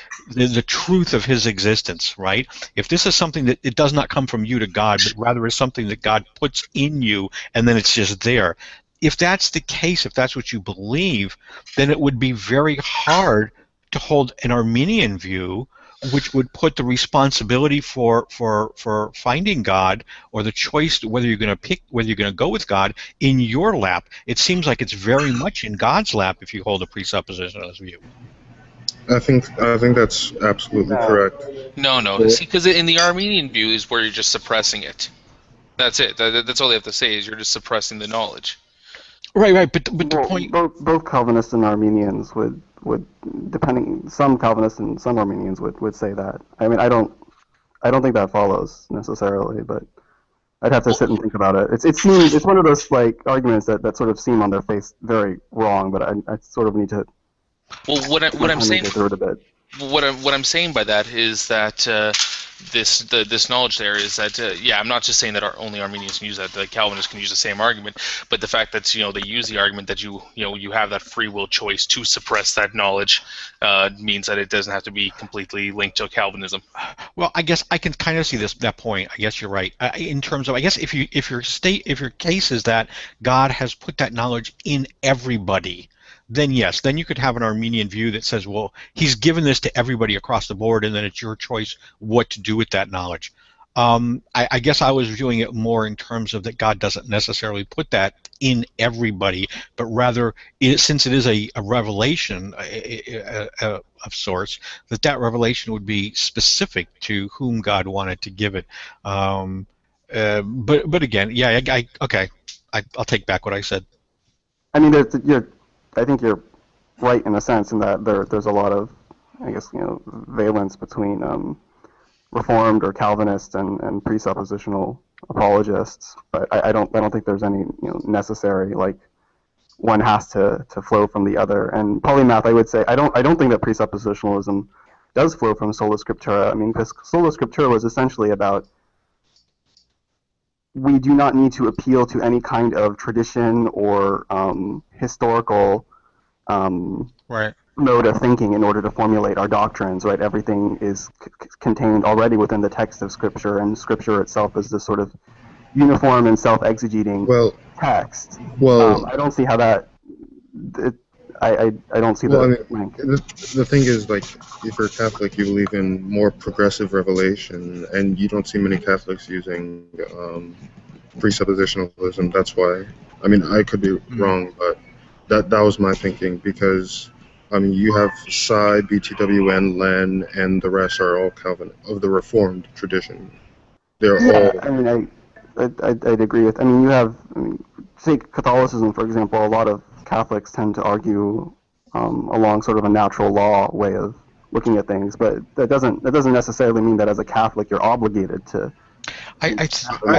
truth of his existence, right? If this is something that it does not come from you to God, but rather is something that God puts in you and then it's just there. If that's the case, if that's what you believe, then it would be very hard to hold an Arminian view, which would put the responsibility for finding God or the choice whether you're going to go with God in your lap. It seems like it's very much in God's lap if you hold a presuppositionalist view. I think that's absolutely correct. No. See, because in the Armenian view is where you're just suppressing it. That's it. That's all they have to say is you're just suppressing the knowledge. Right. But the point. Both Calvinists and Armenians would some Calvinists and some Armenians would say that. I mean, I don't think that follows necessarily, but I'd have to sit and think about it. It's one of those arguments that sort of seem on their face very wrong, but I sort of need to. Well, what I'm saying. Through it a bit. what I'm saying by that is that this knowledge there is that I'm not just saying that only Armenians can use that. The Calvinists can use the same argument, but the fact that they use the argument that you have that free will choice to suppress that knowledge means that it doesn't have to be completely linked to Calvinism. Well, I guess I can kind of see that point. I guess you're right. In terms of, I guess if your case is that God has put that knowledge in everybody, then yes, then you could have an Armenian view that says, well, he's given this to everybody across the board, and then it's your choice what to do with that knowledge. I guess I was viewing it more in terms of that God doesn't necessarily put that in everybody, but rather, since it is a revelation of sorts, that revelation would be specific to whom God wanted to give it. But again, yeah, okay, I'll take back what I said. I mean, I think you're right in a sense in that there's a lot of, I guess, valence between Reformed or Calvinist and presuppositional apologists, but I don't think there's any necessary, like, one has to flow from the other. And polymath, I would say, I don't think that presuppositionalism does flow from sola scriptura. I mean, because sola scriptura was essentially about, we do not need to appeal to any kind of tradition or historical right. mode of thinking in order to formulate our doctrines, right? Everything is contained already within the text of Scripture, and Scripture itself is this sort of uniform and self-exegeting text. I don't see how that... I don't see the link. The thing is, like, if you're Catholic, you believe in more progressive revelation, and you don't see many Catholics using presuppositionalism. That's why. I mean, I could be wrong, but that was my thinking, because I mean, you have Psi, BTWN, Len, and the rest are all Calvin of the Reformed tradition. They're all. I mean, I'd agree with. I mean, you have, take Catholicism for example. A lot of Catholics tend to argue along sort of a natural law way of looking at things, but that doesn't necessarily mean that as a Catholic you're obligated to. I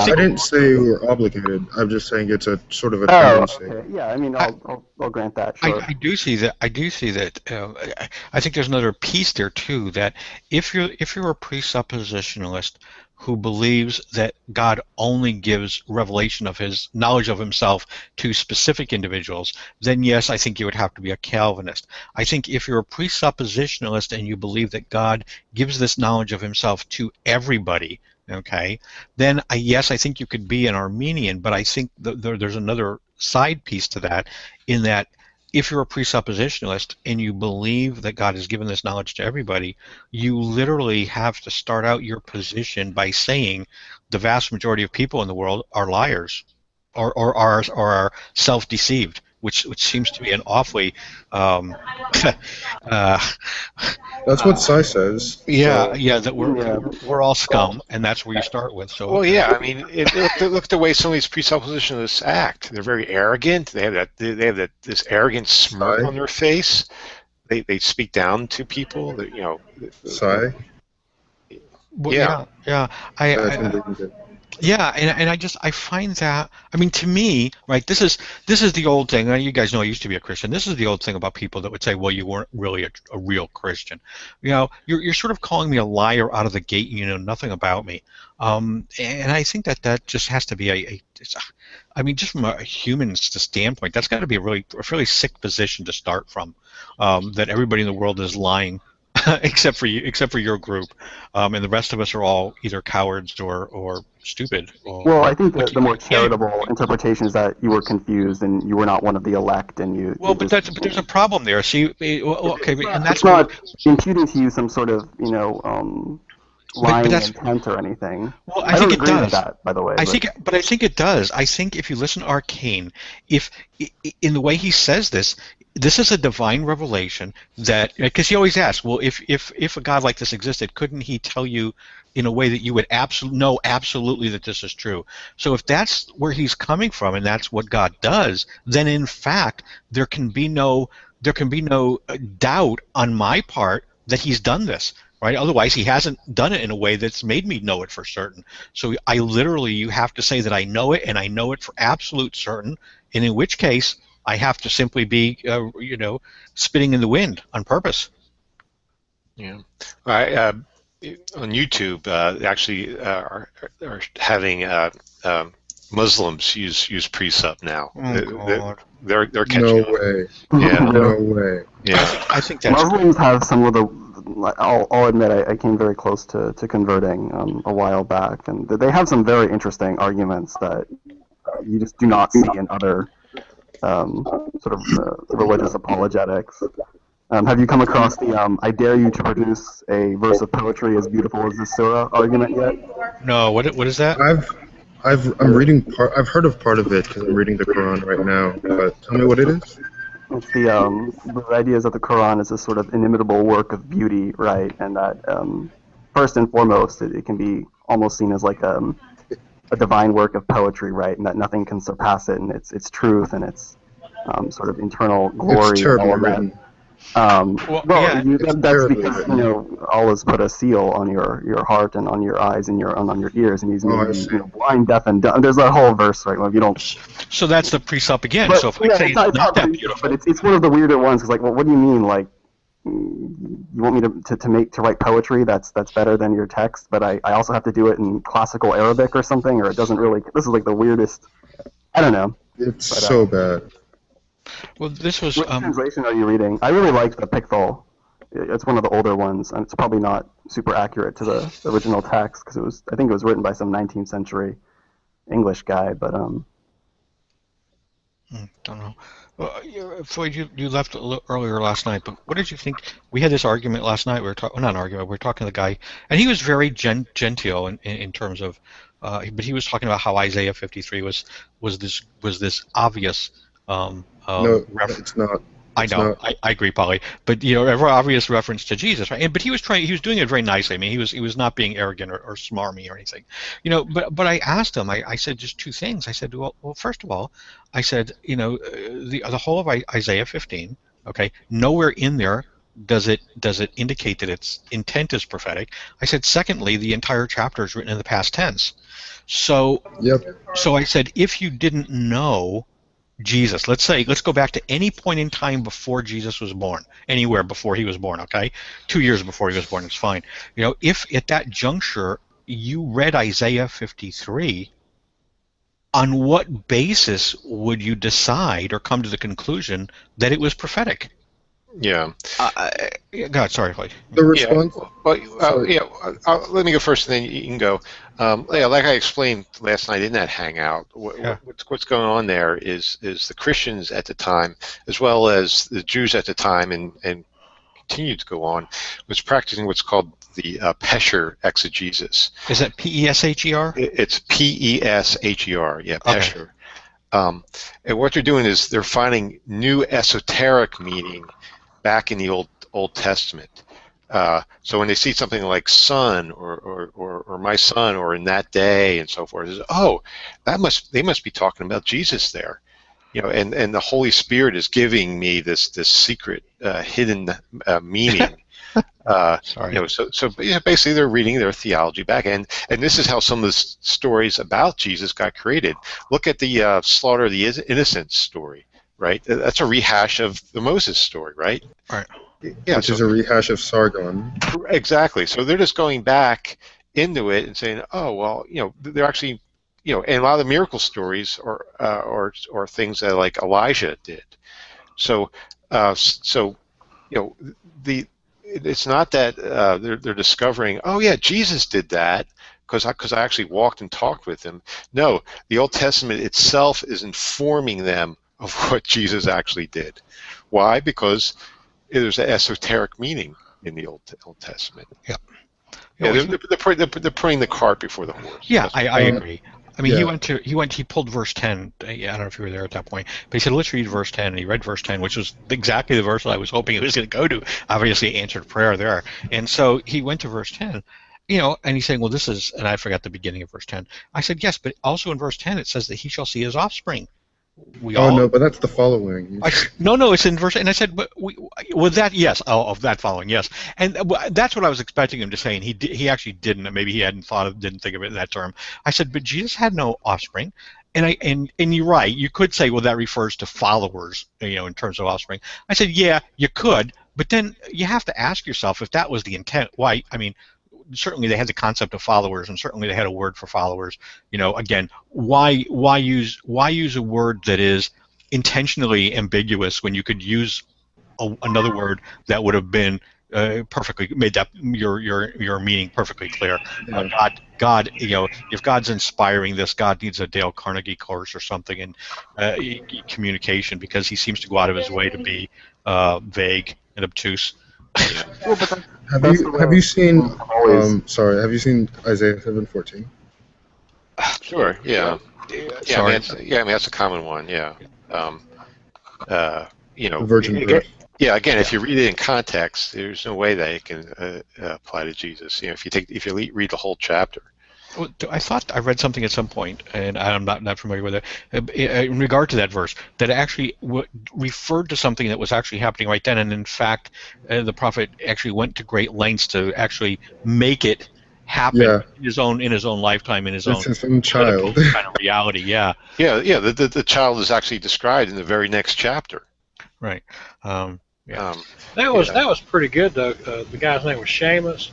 didn't say we're obligated. I'm just saying it's a sort of a tendency. Okay. Yeah, I mean, I'll grant that. Sure. I do see that. I think there's another piece there too. That if you're a presuppositionalist who believes that God only gives revelation of his knowledge of himself to specific individuals, then yes, I think you would have to be a Calvinist. I think if you're a presuppositionalist and you believe that God gives this knowledge of himself to everybody, okay, then yes, I think you could be an Armenian, but I think there's another side piece to that, in that if you're a presuppositionalist and you believe that God has given this knowledge to everybody, you literally have to start out your position by saying the vast majority of people in the world are liars or are self-deceived, which seems to be an awfully that's what Psi says. Yeah, that we're all scum, and that's where you start with. So. Well, yeah, I mean, look at the way some of these presuppositionalists act. They're very arrogant. They have this arrogant smirk on their face. They speak down to people. Psi. Well, yeah. Yeah, and I find that, I mean, to me, right, this is the old thing. You guys know I used to be a Christian. This is the old thing about people that would say, well, you weren't really a real Christian. You're sort of calling me a liar out of the gate, and you know nothing about me. And I think that just has to be I mean, just from a human standpoint, that's got to be a fairly sick position to start from, that everybody in the world is lying. except for your group, and the rest of us are all either cowards or stupid. Well, I think that the more charitable interpretation is that you were confused and you were not one of the elect, and you. Well, but there's a problem there. See, okay, and that's not imputing to you some sort of lying intent or anything. Well, I think don't it agree does. With that, by the way. I think it does. I think if you listen to Arcane, if in the way he says this is a divine revelation that, because he always asks, well, if a God like this existed, couldn't he tell you in a way that you would know absolutely that this is true? So if that's where he's coming from and that's what God does, then in fact there can be no doubt on my part that he's done this. Right? Otherwise, he hasn't done it in a way that's made me know it for certain. So you have to say that I know it, and I know it for absolute certain, and in which case I have to simply be, spitting in the wind on purpose. Yeah. On YouTube, actually are having Muslims use presup now. Oh, God. They're No catching on. way. Yeah. No way. Yeah. I think that's Muslims have some of the. I'll admit I came very close to converting a while back, and they have some very interesting arguments that you just do not see in other sort of religious apologetics. Have you come across the "I dare you to produce a verse of poetry as beautiful as this surah" argument yet? No, what is that? I'm reading part. I've heard of part of it because I'm reading the Quran right now. But tell me what it is. It's the ideas that the Quran is a sort of inimitable work of beauty, right? And that first and foremost, it can be almost seen as like a divine work of poetry, right? And that nothing can surpass it, and its truth and its sort of internal glory. It's terribly and all of that. written. That's because Allah's put a seal on your heart and on your eyes and on your ears, and He's made you blind, deaf, and dumb. There's that whole verse, right? Well, if you don't. So that's the presup again. But, so if I say it's not that beautiful, but it's one of the weirder ones. It's like, well, what do you mean? Like, you want me to write poetry that's better than your text, but I also have to do it in classical Arabic or something, or it doesn't really. This is like the weirdest. I don't know. It's so bad. well, this was What translation are you reading? I really liked the Pickthall. It's one of the older ones, and it's probably not super accurate to the original text because I think it was written by some 19th century English guy, but don't know. Floyd, you left a little earlier last night, but what did you think? We had this argument last night. We were talking, not an argument. We were talking to the guy, and he was very genteel in terms of, but he was talking about how Isaiah 53 was this obvious. No, it's not. I know. I agree, Polly. But every obvious reference to Jesus, right? But he was doing it very nicely. I mean, he was not being arrogant or smarmy or anything, But I asked him. I said just two things. I said, well, first of all, I said, the whole of Isaiah 15. Okay, nowhere in there does it indicate that its intent is prophetic. I said, secondly, the entire chapter is written in the past tense. So, Yep. So I said, if you didn't know Jesus, let's go back to any point in time before Jesus was born, anywhere before he was born, okay? 2 years before he was born, it's fine. If at that juncture you read Isaiah 53, on what basis would you decide or come to the conclusion that it was prophetic? Yeah. God, sorry, Floyd. The response. Let me go first, and then you can go. Like I explained last night in that hangout, what's going on there is the Christians at the time, as well as the Jews at the time, and continued to go on, was practicing what's called the Pesher exegesis. Is that P-E-S-H-E-R? It's P-E-S-H-E-R. Yeah, Pesher. Okay. And what they're doing is they're finding new esoteric meaning back in the Old Testament. So when they see something like son or my son or in that day and so forth, they must be talking about Jesus there, and the Holy Spirit is giving me this secret hidden meaning. Sorry. So basically they're reading their theology back, and this is how some of the stories about Jesus got created. Look at the slaughter of the innocents story, right? That's a rehash of the Moses story, right? Right. Yeah, which is a rehash of Sargon. Exactly. So they're just going back into it and saying, oh, well, they're actually, and a lot of the miracle stories or things that like Elijah did. So it's not that they're discovering, oh yeah, Jesus did that because I actually walked and talked with him. No, the Old Testament itself is informing them of what Jesus actually did. Why? Because there's an esoteric meaning in the Old Testament. Yeah. They're putting the cart before the horse. Yeah, I agree. I mean, he pulled verse 10. I don't know if you were there at that point, but he said, let's read verse 10, and he read verse 10, which was exactly the verse that I was hoping it was going to go to. Obviously, answered prayer there. And so he went to verse 10, and he's saying, well, this is, and I forgot the beginning of verse 10. I said, yes, but also in verse 10, it says that he shall see his offspring. No, but that's the following. No, it's in verse. And I said, but that, yes, of that following, yes, and that's what I was expecting him to say, and he actually didn't. Maybe he didn't think of it in that term. I said, but Jesus had no offspring, and you're right. You could say, well, that refers to followers, in terms of offspring. I said, yeah, you could, But then you have to ask yourself, if that was the intent, why? I mean, certainly they had the concept of followers, and certainly they had a word for followers. Again, why use a word that is intentionally ambiguous when you could use another word that would have been perfectly made that your meaning perfectly clear. God, if God's inspiring this, God needs a Dale Carnegie course or something in communication, because he seems to go out of his way to be vague and obtuse. Well, but Have you seen Isaiah 7:14? Sure. Yeah. Sorry. I mean, that's a common one. Yeah. The virgin birth. Yeah. Again, if you read it in context, there's no way that it can apply to Jesus. If you read the whole chapter. Well, I thought I read something at some point, and I'm not familiar with it, in regard to that verse, that actually referred to something that was actually happening right then, and in fact, the prophet actually went to great lengths to actually make it happen in his own lifetime, in his own child kind of reality. Yeah. Yeah. The child is actually described in the very next chapter. Right. That was pretty good, though. The guy's name was Seamus.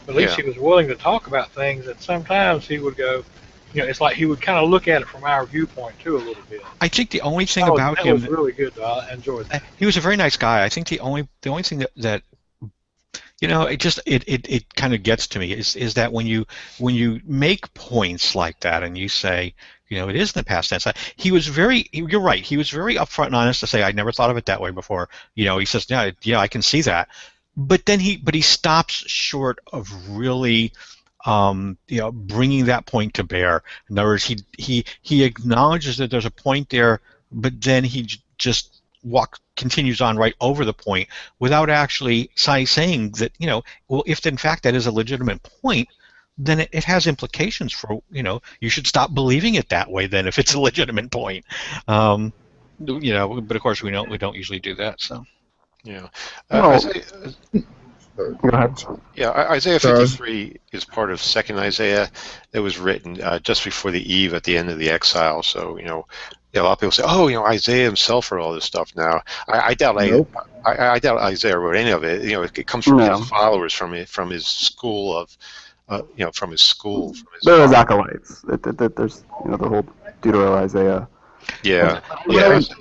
At least he was willing to talk about things that sometimes he would go, it's like he would kind of look at it from our viewpoint too a little bit. I think the only thing about him was really good, though. I enjoyed that. He was a very nice guy. I think the only thing that it kind of gets to me is that when you make points like that and you say, it is in the past tense. You're right. He was very upfront and honest to say, I never thought of it that way before. He says, yeah, I can see that. But then he stops short of really, bringing that point to bear. In other words, he acknowledges that there's a point there, but then he just continues on right over the point without actually saying that, well, if in fact that is a legitimate point, then it has implications for, you should stop believing it that way then if it's a legitimate point. But of course we don't usually do that, so. Yeah. Go ahead. Yeah, Isaiah 53 is part of Second Isaiah that was written just before the eve at the end of the exile. So, a lot of people say, Isaiah himself wrote all this stuff now. I doubt I doubt Isaiah wrote any of it. It comes from his followers, from his school of, from his school. There are acolytes. There's, the whole Deutero-Isaiah. Yeah,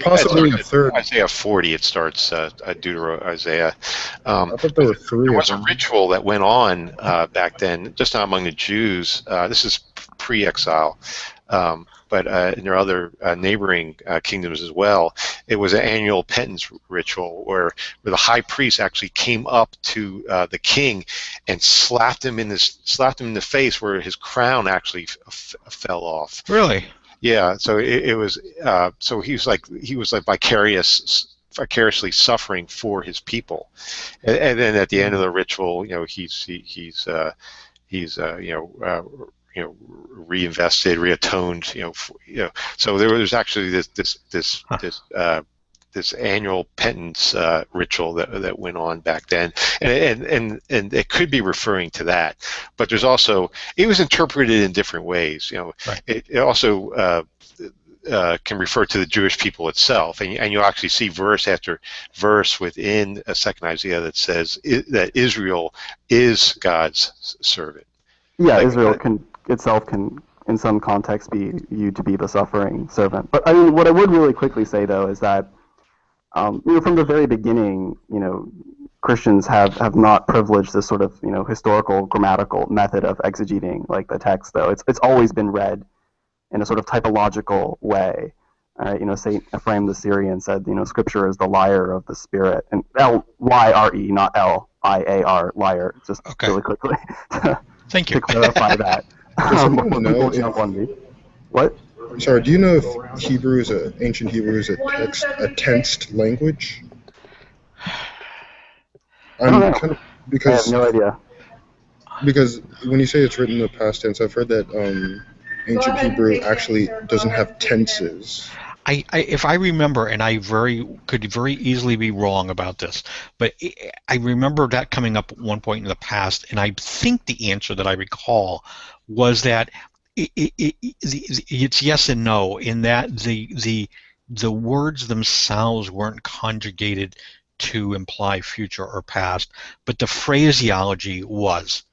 possibly a third. Isaiah 40, it starts Deutero-Isaiah. I thought there were three. There was a ritual that went on back then, just not among the Jews. This is pre-exile, but in their other neighboring kingdoms as well. It was an annual penance ritual where the high priest actually came up to the king and slapped him in the face, where his crown actually fell off. Really? Yeah, so it was. So he was like vicariously suffering for his people, and then at the end of the ritual, he's reinvested, reatoned, So there was actually this annual penance ritual that went on back then, and it could be referring to that, but there's also, it was interpreted in different ways. Right. It also can refer to the Jewish people itself, and you'll actually see verse after verse within a Second Isaiah that says that Israel is God's servant. Yeah, Israel itself can, in some context, be viewed to be the suffering servant. But I mean, what I would really quickly say, though, is that from the very beginning, Christians have not privileged this sort of historical grammatical method of exegeting like the text. Though it's always been read in a sort of typological way. Saint Ephraim the Syrian said, Scripture is the lyre of the Spirit, and L-Y-R-E, not L-I-A-R, lyre. Just really quickly. Thank you. To clarify that. What? Sorry, do you know if ancient Hebrew is a tensed language? Because I have no idea. Because when you say it's written in the past tense, I've heard that ancient Hebrew actually doesn't have tenses. If I remember, and I could very easily be wrong about this, but I remember that coming up at one point in the past, and I think the answer that I recall was that it's yes and no, in that the words themselves weren't conjugated to imply future or past, but the phraseology was.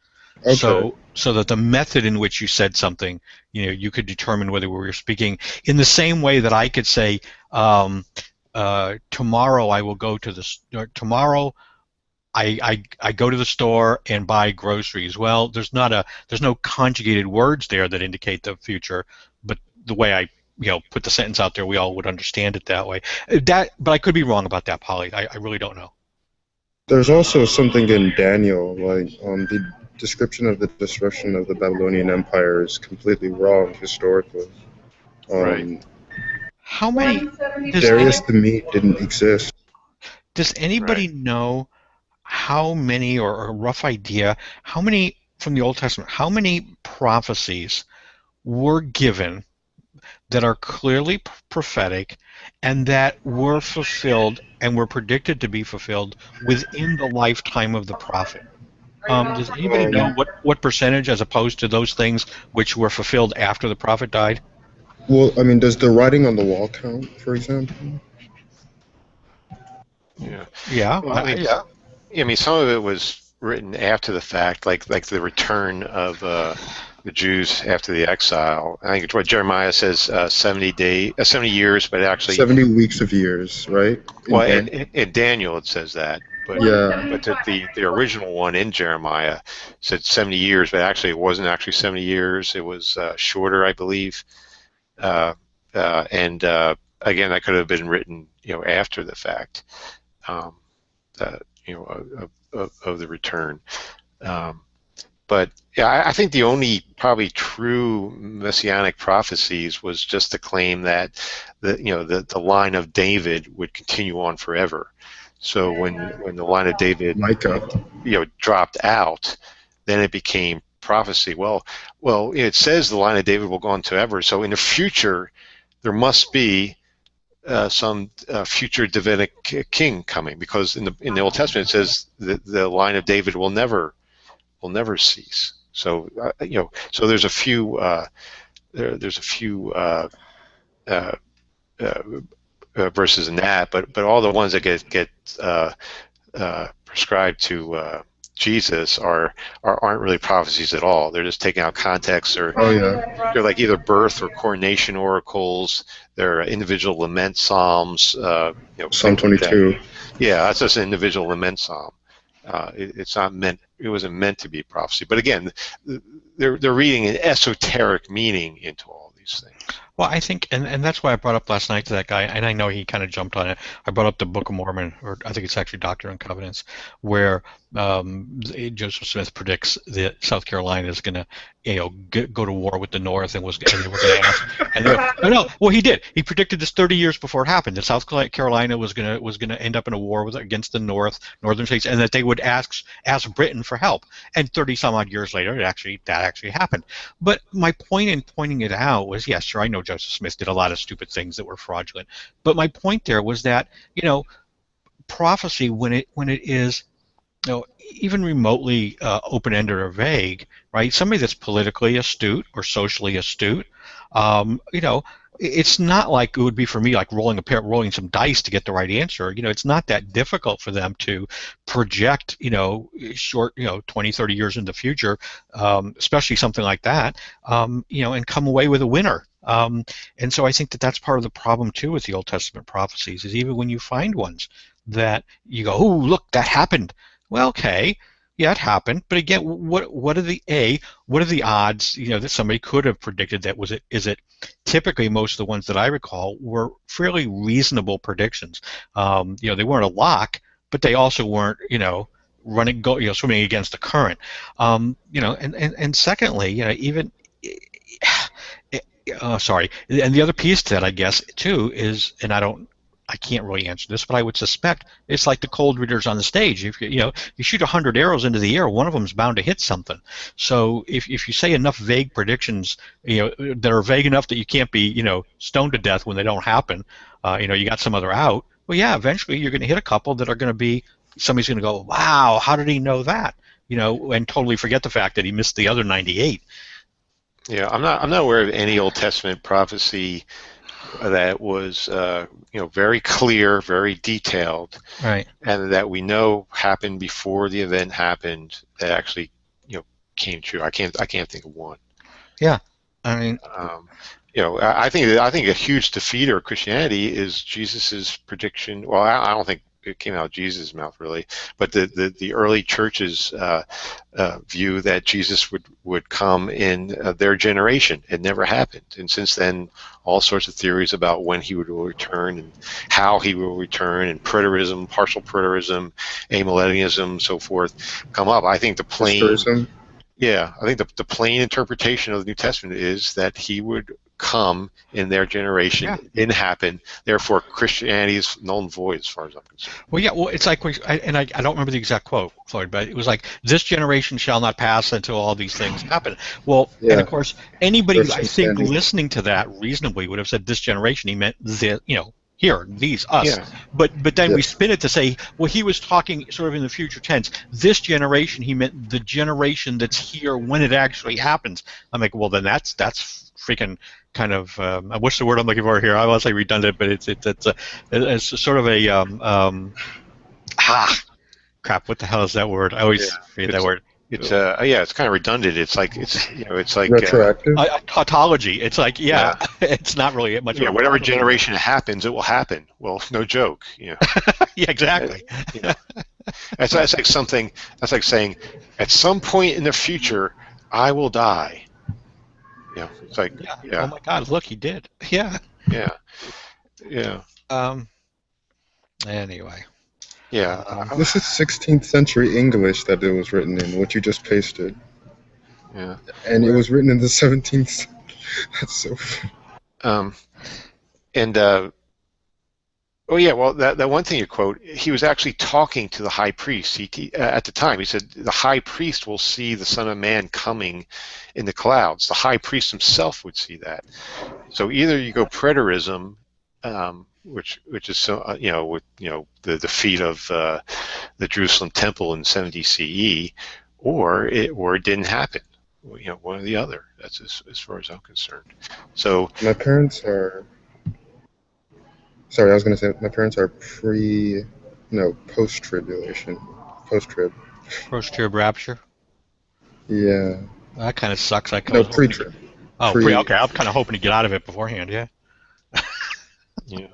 Okay. So that the method in which you said something, you could determine whether we were speaking in the same way that I could say, tomorrow I will go to tomorrow I go to the store and buy groceries. Well, there's no conjugated words there that indicate the future, but the way I put the sentence out there, we all would understand it that way. But I could be wrong about that, Polly. I really don't know. There's also something in Daniel, like the description of the destruction of the Babylonian Empire is completely wrong historically. Right. How many? Darius the Mede didn't exist. Does anybody know how many, or a rough idea, how many from the Old Testament, how many prophecies were given that are clearly prophetic and that were fulfilled and were predicted to be fulfilled within the lifetime of the prophet? Does anybody know what percentage, as opposed to those things which were fulfilled after the prophet died? Well, I mean, does the writing on the wall count, for example? Yeah. Yeah. Well, I mean, some of it was written after the fact, like the return of the Jews after the exile. I think it's what Jeremiah says, 70 years, but actually 70 weeks of years, right? In Daniel it says that. But, but the original one in Jeremiah said 70 years, but actually it wasn't actually 70 years. It was shorter, I believe. And again, that could have been written, after the fact, of the return. But yeah, I think the only probably true messianic prophecies was just the claim that the line of David would continue on forever. So when the line of David dropped out, then it became prophecy. Well, it says the line of David will go on forever. So in the future, there must be some future Davidic king coming, because in the Old Testament it says the line of David will never cease. So so there's a few verses in that, but all the ones that get prescribed to Jesus aren't really prophecies at all. They're just taking out context, or they're like either birth or coronation oracles. They're individual lament psalms. Psalm 22. Yeah, that's just an individual lament psalm. It's not meant. It wasn't meant to be prophecy. But again, they're reading an esoteric meaning into all these things. Well, I think, and that's why I brought up last night to that guy, and I know he kind of jumped on it. I brought up the Book of Mormon, or I think it's actually Doctrine and Covenants, where Joseph Smith predicts that South Carolina is going to, go to war with the North, and we're going to ask. Well, he did. He predicted this 30 years before it happened, that South Carolina was going to end up in a war against the northern states, and that they would ask Britain for help. And 30 some odd years later, that actually happened. But my point in pointing it out was, yes, sure, I know Joseph Smith did a lot of stupid things that were fraudulent, but my point there was that prophecy, when it is even remotely open-ended or vague, right? Somebody that's politically astute or socially astute, it's not like it would be for me, like rolling some dice to get the right answer. It's not that difficult for them to project, short, 20, 30 years in the future, especially something like that, and come away with a winner. And so I think that that's part of the problem too with the Old Testament prophecies, is even when you find ones that you go, oh, look, that happened. Well, okay, yeah, it happened. But again, what are the odds, that somebody could have predicted that? Is it typically most of the ones that I recall were fairly reasonable predictions. They weren't a lock, but they also weren't, swimming against the current. And secondly, even. Sorry. And the other piece to that, I guess, too, is, and I can't really answer this, but I would suspect it's like the cold readers on the stage. If you shoot 100 arrows into the air, one of them is bound to hit something. So if you say enough vague predictions, that are vague enough that you can't be, stoned to death when they don't happen, you got some other out. Well, yeah, eventually you're going to hit a couple that are going to be, somebody's going to go, wow, how did he know that? And totally forget the fact that he missed the other 98. Yeah, I'm not aware of any Old Testament prophecy that was very clear, very detailed, right, and that we know happened before the event happened that actually came true. I can't think of one. yeah, I mean, I think a huge defeater of Christianity is Jesus's prediction. Well, I don't think it came out of Jesus' mouth really, but the early church's view that Jesus would come in their generation. It never happened, and since then, all sorts of theories about when he will return and how he will return, and preterism, partial preterism, amillennialism, so forth, come up. I think the plain, the plain interpretation of the New Testament is that he would come in their generation. It didn't happen. Therefore, Christianity is null and void as far as I'm concerned. Well, yeah. Well, it's like, I don't remember the exact quote, Floyd, but it was like, "This generation shall not pass until all these things happen." Well, and of course, anybody I think listening to that reasonably would have said, "This generation," he meant here, these, us. Yeah. But then we spin it to say, well, he was talking sort of in the future tense. This generation, he meant the generation that's here when it actually happens. I'm like, well, then that's freaking kind of what's the word I'm looking for here? I want to say redundant, but it's sort of a crap. What the hell is that word? I always forget that word. It's it's kind of redundant. It's like retroactive. Tautology. It's like it's not really much. Yeah, whatever generation it happens, it will happen. Well, no joke. Yeah, exactly. That's like something. That's like saying, at some point in the future, I will die. It's like Oh my God! Look, he did. Yeah. Anyway. Yeah. This is 16th century English that it was written in, what you just pasted. Yeah. And it was written in the 17th. That's so funny. That one thing you quote, he was actually talking to the high priest. At the time, he said, the high priest will see the Son of Man coming in the clouds. The high priest himself would see that. So either you go preterism, which is with the defeat of the Jerusalem temple in 70 CE, or it didn't happen. One or the other. That's as far as I'm concerned. So my parents are. Sorry, I was going to say my parents are post-tribulation, post-trib. Post-trib rapture. Yeah. That kind of sucks. Pre-trib. Oh, okay. I'm kind of hoping to get out of it beforehand. Yeah. Yeah.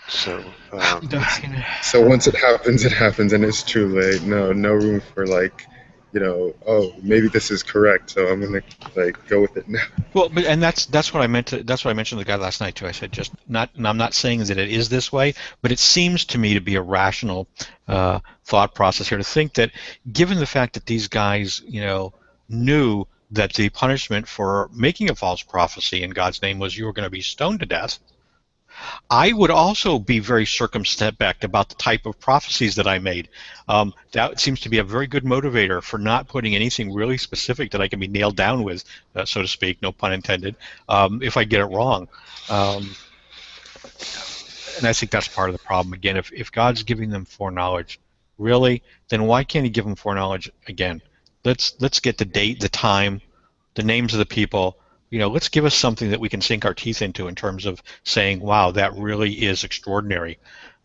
So once it happens, and it's too late. No room for maybe this is correct, so I'm gonna go with it now. Well, and that's what I meant. That's what I mentioned to the guy last night too. I said I'm not saying that it is this way, but it seems to me to be a rational thought process here to think that, given the fact that these guys, knew that the punishment for making a false prophecy in God's name was you were going to be stoned to death, I would also be very circumspect about the type of prophecies that I made. That seems to be a very good motivator for not putting anything really specific that I can be nailed down with, so to speak, no pun intended, if I get it wrong. And I think that's part of the problem. Again, if God's giving them foreknowledge, really, then why can't he give them foreknowledge again? Let's get the date, the time, the names of the people. Let's give us something that we can sink our teeth into in terms of saying, wow, that really is extraordinary.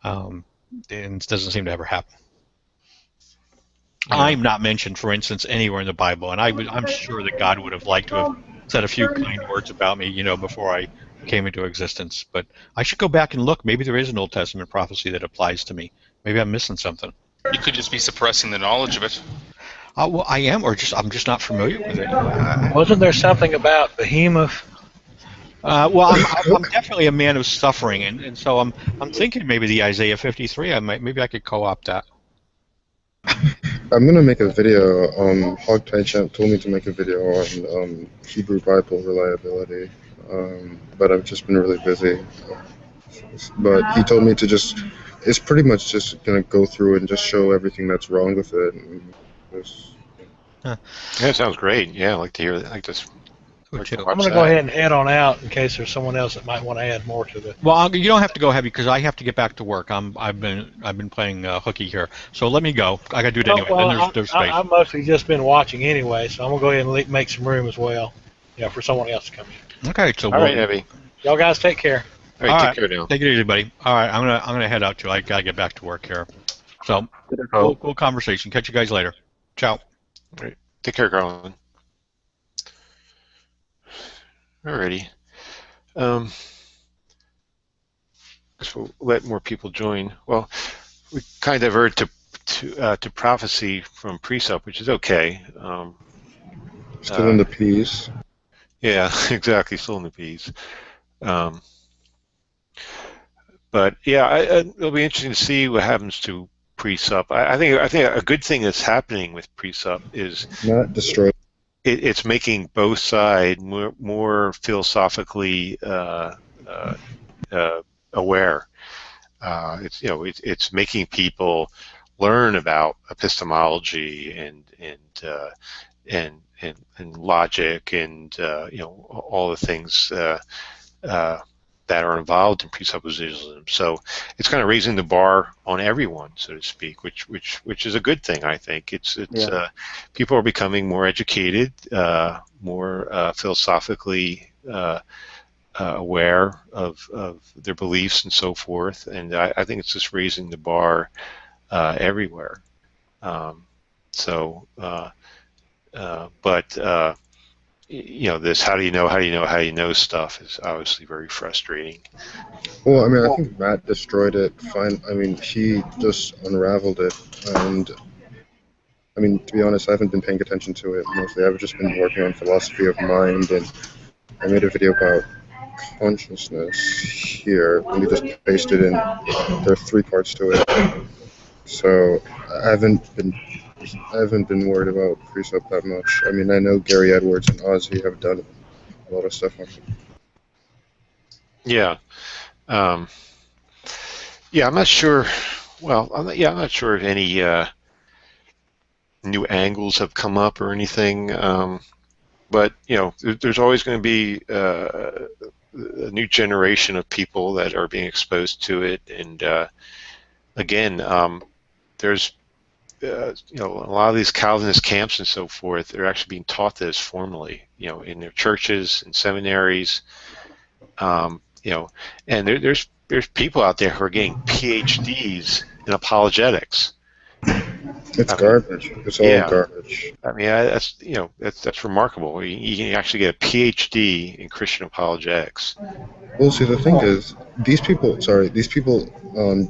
And it doesn't seem to ever happen. Yeah. I'm not mentioned, for instance, anywhere in the Bible, and I'm sure that God would have liked to have said a few kind words about me, before I came into existence. But I should go back and look. Maybe there is an Old Testament prophecy that applies to me. Maybe I'm missing something. You could just be suppressing the knowledge of it. Well, I am, or I'm just not familiar with it. Wasn't there something about Behemoth? Well, I'm definitely a man of suffering, and so I'm thinking maybe the Isaiah 53. Maybe I could co-opt that. I'm gonna make a video. Hogtie Champ told me to make a video on Hebrew Bible reliability, but I've just been really busy. But he told me to it's pretty much just gonna go through and just show everything that's wrong with it. Yeah, it sounds great. Yeah, I'd like to hear that. I like this. I'm going to go ahead and head on out in case there's someone else that might want to add more to the. Well, you don't have to go heavy because I have to get back to work. I've been playing hooky here, so let me go. I got to do it anyway. Well, then there's space. I've mostly just been watching anyway, so I'm going to go ahead and make some room as well. for someone else to come in. Okay, so All right, Evie. Y'all guys take care. All right, take care now. Take it easy, buddy. All right, I'm gonna head out too. I gotta get back to work here. So, cool conversation. Catch you guys later. Ciao. All right, take care, Garland. Alrighty. Guess we'll let more people join. Well, we kind of diverted to prophecy from Presup, which is okay. Still in the P's. Yeah, exactly. Still in the P's. But yeah, it'll be interesting to see what happens to Presup. I think a good thing that's happening with Presup is not destroy. It's making both sides more philosophically aware. It's making people learn about epistemology and logic and all the things that are involved in presuppositionalism. So it's kind of raising the bar on everyone, so to speak, which is a good thing. I think people are becoming more educated, more philosophically aware of their beliefs and so forth, and I think it's just raising the bar everywhere. This how do you know stuff is obviously very frustrating. Well, I mean, I think Matt destroyed it fine. I mean, he just unraveled it, and I mean, to be honest, I haven't been paying attention to it mostly. I've just been working on philosophy of mind, and I made a video about consciousness here. Let me just paste it in. There are 3 parts to it, so I haven't been worried about Presup that much. I mean, I know Gary Edwards and Ozzy have done a lot of stuff on it. Yeah. I'm not sure. Well, I'm not sure if any new angles have come up or anything. But there's always going to be a new generation of people that are being exposed to it, and again, there's a lot of these Calvinist camps and so forth. They're actually being taught this formally, in their churches and seminaries, and there's people out there who are getting PhDs in apologetics. It's garbage. It's all garbage. I mean, that's remarkable. You can actually get a PhD in Christian apologetics. Well, see, the thing is, these people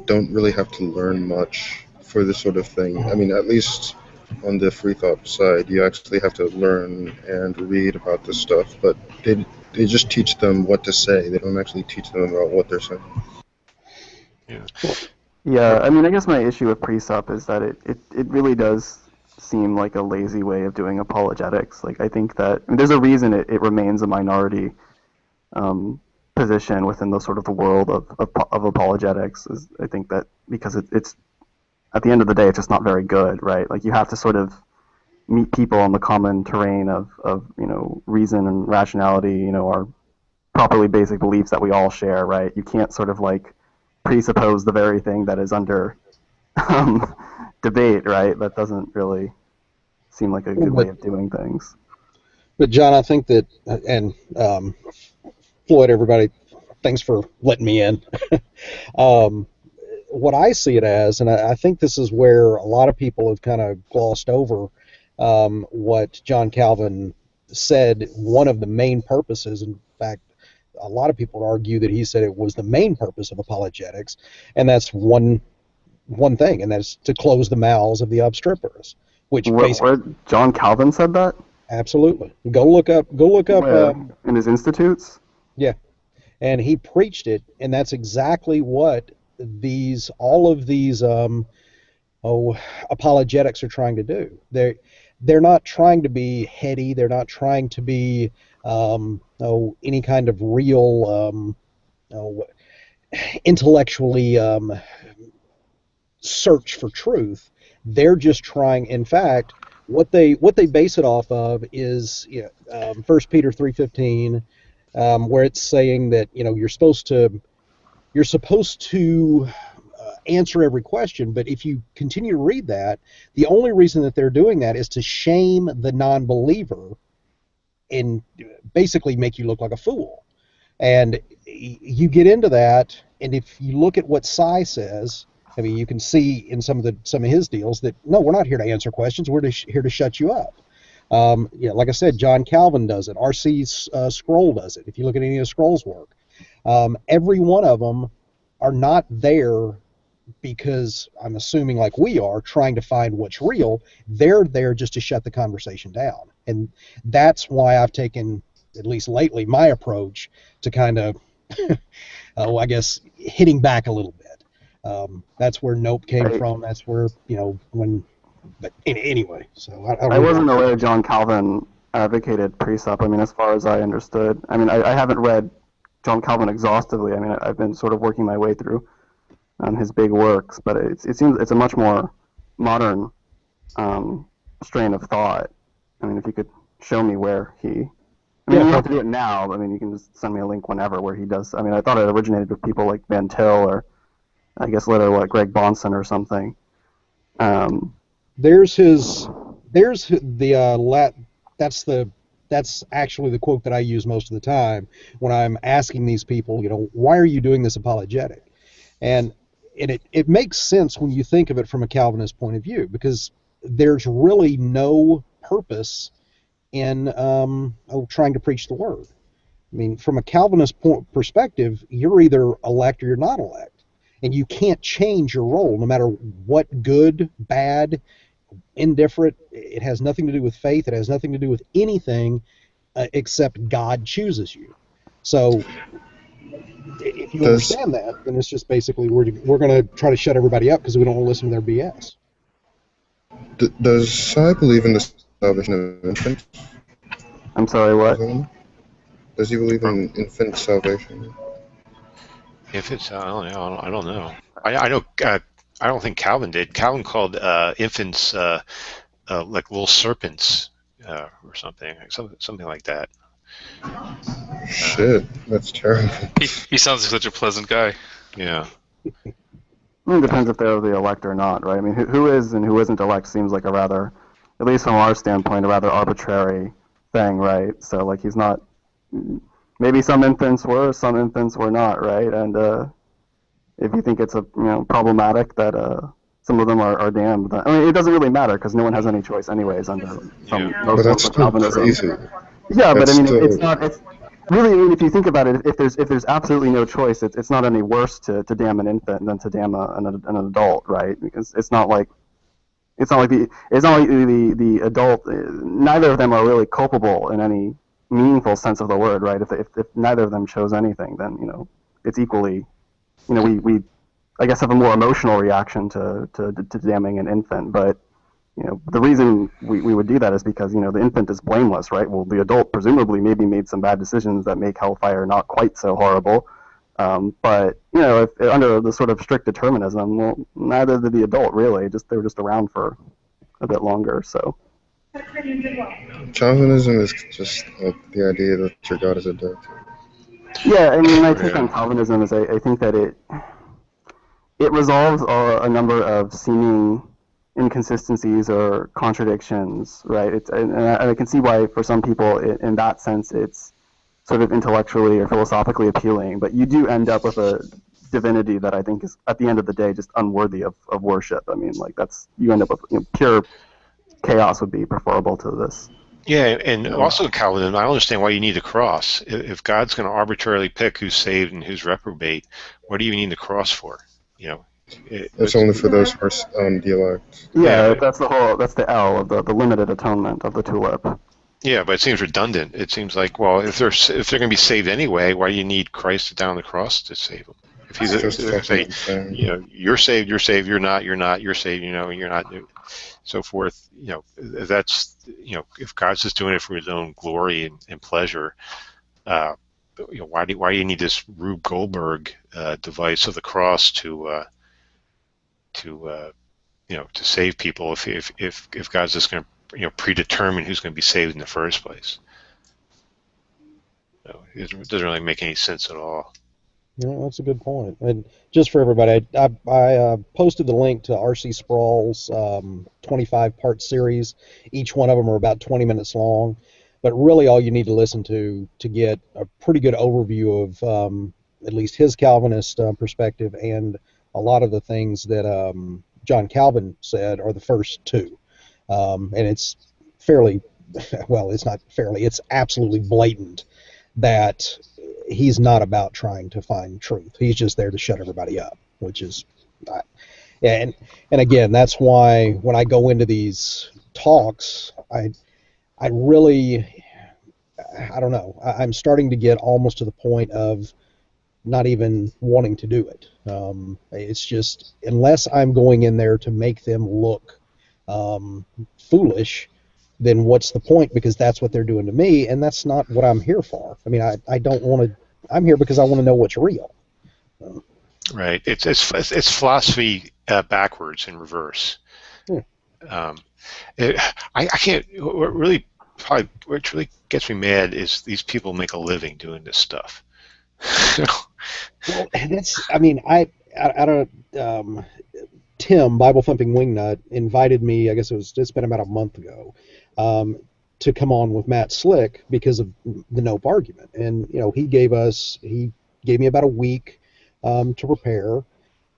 don't really have to learn much for this sort of thing. I mean, at least on the free thought side, you actually have to learn and read about this stuff, but they just teach them what to say. They don't actually teach them about what they're saying. Yeah. Yeah, I mean, I guess my issue with Presup is that it really does seem like a lazy way of doing apologetics. Like, I think that there's a reason it remains a minority position within the sort of the world of apologetics. I think that because it's at the end of the day, it's just not very good, right? Like, you have to sort of meet people on the common terrain of reason and rationality, our properly basic beliefs that we all share, right? You can't sort of like presuppose the very thing that is under debate, right? That doesn't really seem like a good way of doing things. But John, I think that, and Floyd, everybody, thanks for letting me in. What I see it as, and I think this is where a lot of people have kind of glossed over what John Calvin said, one of the main purposes, in fact, a lot of people argue that he said it was the main purpose of apologetics, and that's one thing, and that's to close the mouths of the obstreperous. Which where John Calvin said that? Absolutely. Go look up. In his institutes? Yeah, and he preached it, and that's exactly what all of these apologetics are trying to do. They're not trying to be heady. They're not trying to be any kind of real intellectually search for truth. They're just trying. In fact, what they base it off of is 1 Peter 3:15, where it's saying that you're supposed to answer every question, but if you continue to read that, the only reason that they're doing that is to shame the non-believer and basically make you look like a fool. And you get into that, and if you look at what Sy says, I mean, you can see in some of his deals that no, we're not here to answer questions. We're here to shut you up. Like I said, John Calvin does it. R.C. Sproul does it. If you look at any of Sproul's work, every one of them are not there because I'm assuming, like we are, trying to find what's real. They're there just to shut the conversation down, and that's why I've taken, at least lately, my approach to kind of, I guess, hitting back a little bit. That's where Nope came from. That's where, but anyway. So I wasn't aware John Calvin advocated presup. I mean, as far as I understood, I mean, I haven't read John Calvin exhaustively. I mean, I've been sort of working my way through his big works, but it seems it's a much more modern strain of thought. I mean, if you could show me where he, I mean, you don't have to do it now. I mean, you can just send me a link whenever where he does. I mean, I thought it originated with people like Van Til, or I guess later Greg Bahnsen or something. That's actually the quote that I use most of the time when I'm asking these people, why are you doing this apologetic? And it makes sense when you think of it from a Calvinist point of view, because there's really no purpose in trying to preach the word. I mean, from a Calvinist perspective, you're either elect or you're not elect, and you can't change your role no matter what, good, bad, indifferent. It has nothing to do with faith. It has nothing to do with anything except God chooses you. So if you understand that, then it's just basically we're going to try to shut everybody up because we don't want to listen to their BS. Does Sy believe in the salvation of infants? I'm sorry, what? Does he believe in infant salvation? If it's, I don't know. I know. I don't think Calvin did. Calvin called infants like little serpents or something like that. Shit, that's terrible. He sounds like such a pleasant guy. Yeah. I mean, it depends if they're the elect or not, right? I mean, who is and who isn't elect seems like a rather, at least from our standpoint, a rather arbitrary thing, right? So, like, he's not. Maybe some infants were, some infants were not, right? And if you think it's problematic that some of them are damned, I mean, it doesn't really matter because no one has any choice, anyways, under some But that's still Calvinism. crazy. Yeah, That's but I mean, still... it's not. It's really, I mean, if you think about it, if there's absolutely no choice, it's not any worse to damn an infant than to damn an adult, right? Because it's not like the adult. Neither of them are really culpable in any meaningful sense of the word, right? If neither of them chose anything, then it's equally, we I guess have a more emotional reaction to damning an infant, but the reason we would do that is because the infant is blameless, right? Well, the adult presumably maybe made some bad decisions that make hellfire not quite so horrible, but if under the sort of strict determinism, well, neither did the adult really. They were just around for a bit longer, so. Calvinism is just the idea that your God is a dick. Yeah, I mean, my take on Calvinism is I think that it resolves a number of seeming inconsistencies or contradictions, right? And I can see why for some people, in that sense, it's sort of intellectually or philosophically appealing, but you do end up with a divinity that I think is, at the end of the day, just unworthy of worship. I mean, like, you end up with pure chaos would be preferable to this. Yeah, and also Calvinism, I understand why you need the cross. If God's going to arbitrarily pick who's saved and who's reprobate, what do you need the cross for? It's only for those who are the elect. Yeah, that's the L of the limited atonement of the tulip. Yeah, but it seems redundant. It seems like, well, if they're going to be saved anyway, why do you need Christ to die on the cross to save them? If he's you're saved, you're not, you're saved, you're not, so forth. That's if God's just doing it for his own glory and pleasure, why do you need this Rube Goldberg device of the cross to save people if God's just going to predetermine who's going to be saved in the first place? It doesn't really make any sense at all. Yeah, that's a good point. And just for everybody, I posted the link to R.C. Sproul's 25-part series. Each one of them are about 20 minutes long. But really, all you need to listen to get a pretty good overview of at least his Calvinist perspective, and a lot of the things that John Calvin said are the first two. And it's fairly, well, it's not fairly, it's absolutely blatant that he's not about trying to find truth. He's just there to shut everybody up, which is, and again, that's why when I go into these talks, I really, I don't know, I'm starting to get almost to the point of not even wanting to do it. It's just, unless I'm going in there to make them look foolish, then what's the point? Because that's what they're doing to me, and that's not what I'm here for. I mean, I don't want to, I'm here because I want to know what's real. Right. It's philosophy backwards in reverse. I can't. What really gets me mad is these people make a living doing this stuff. Well, and that's, I mean, I don't. Tim, Bible Thumping Wingnut, invited me. I guess it's been about a month ago, to come on with Matt Slick because of the Nope argument, and he gave me about a week to prepare,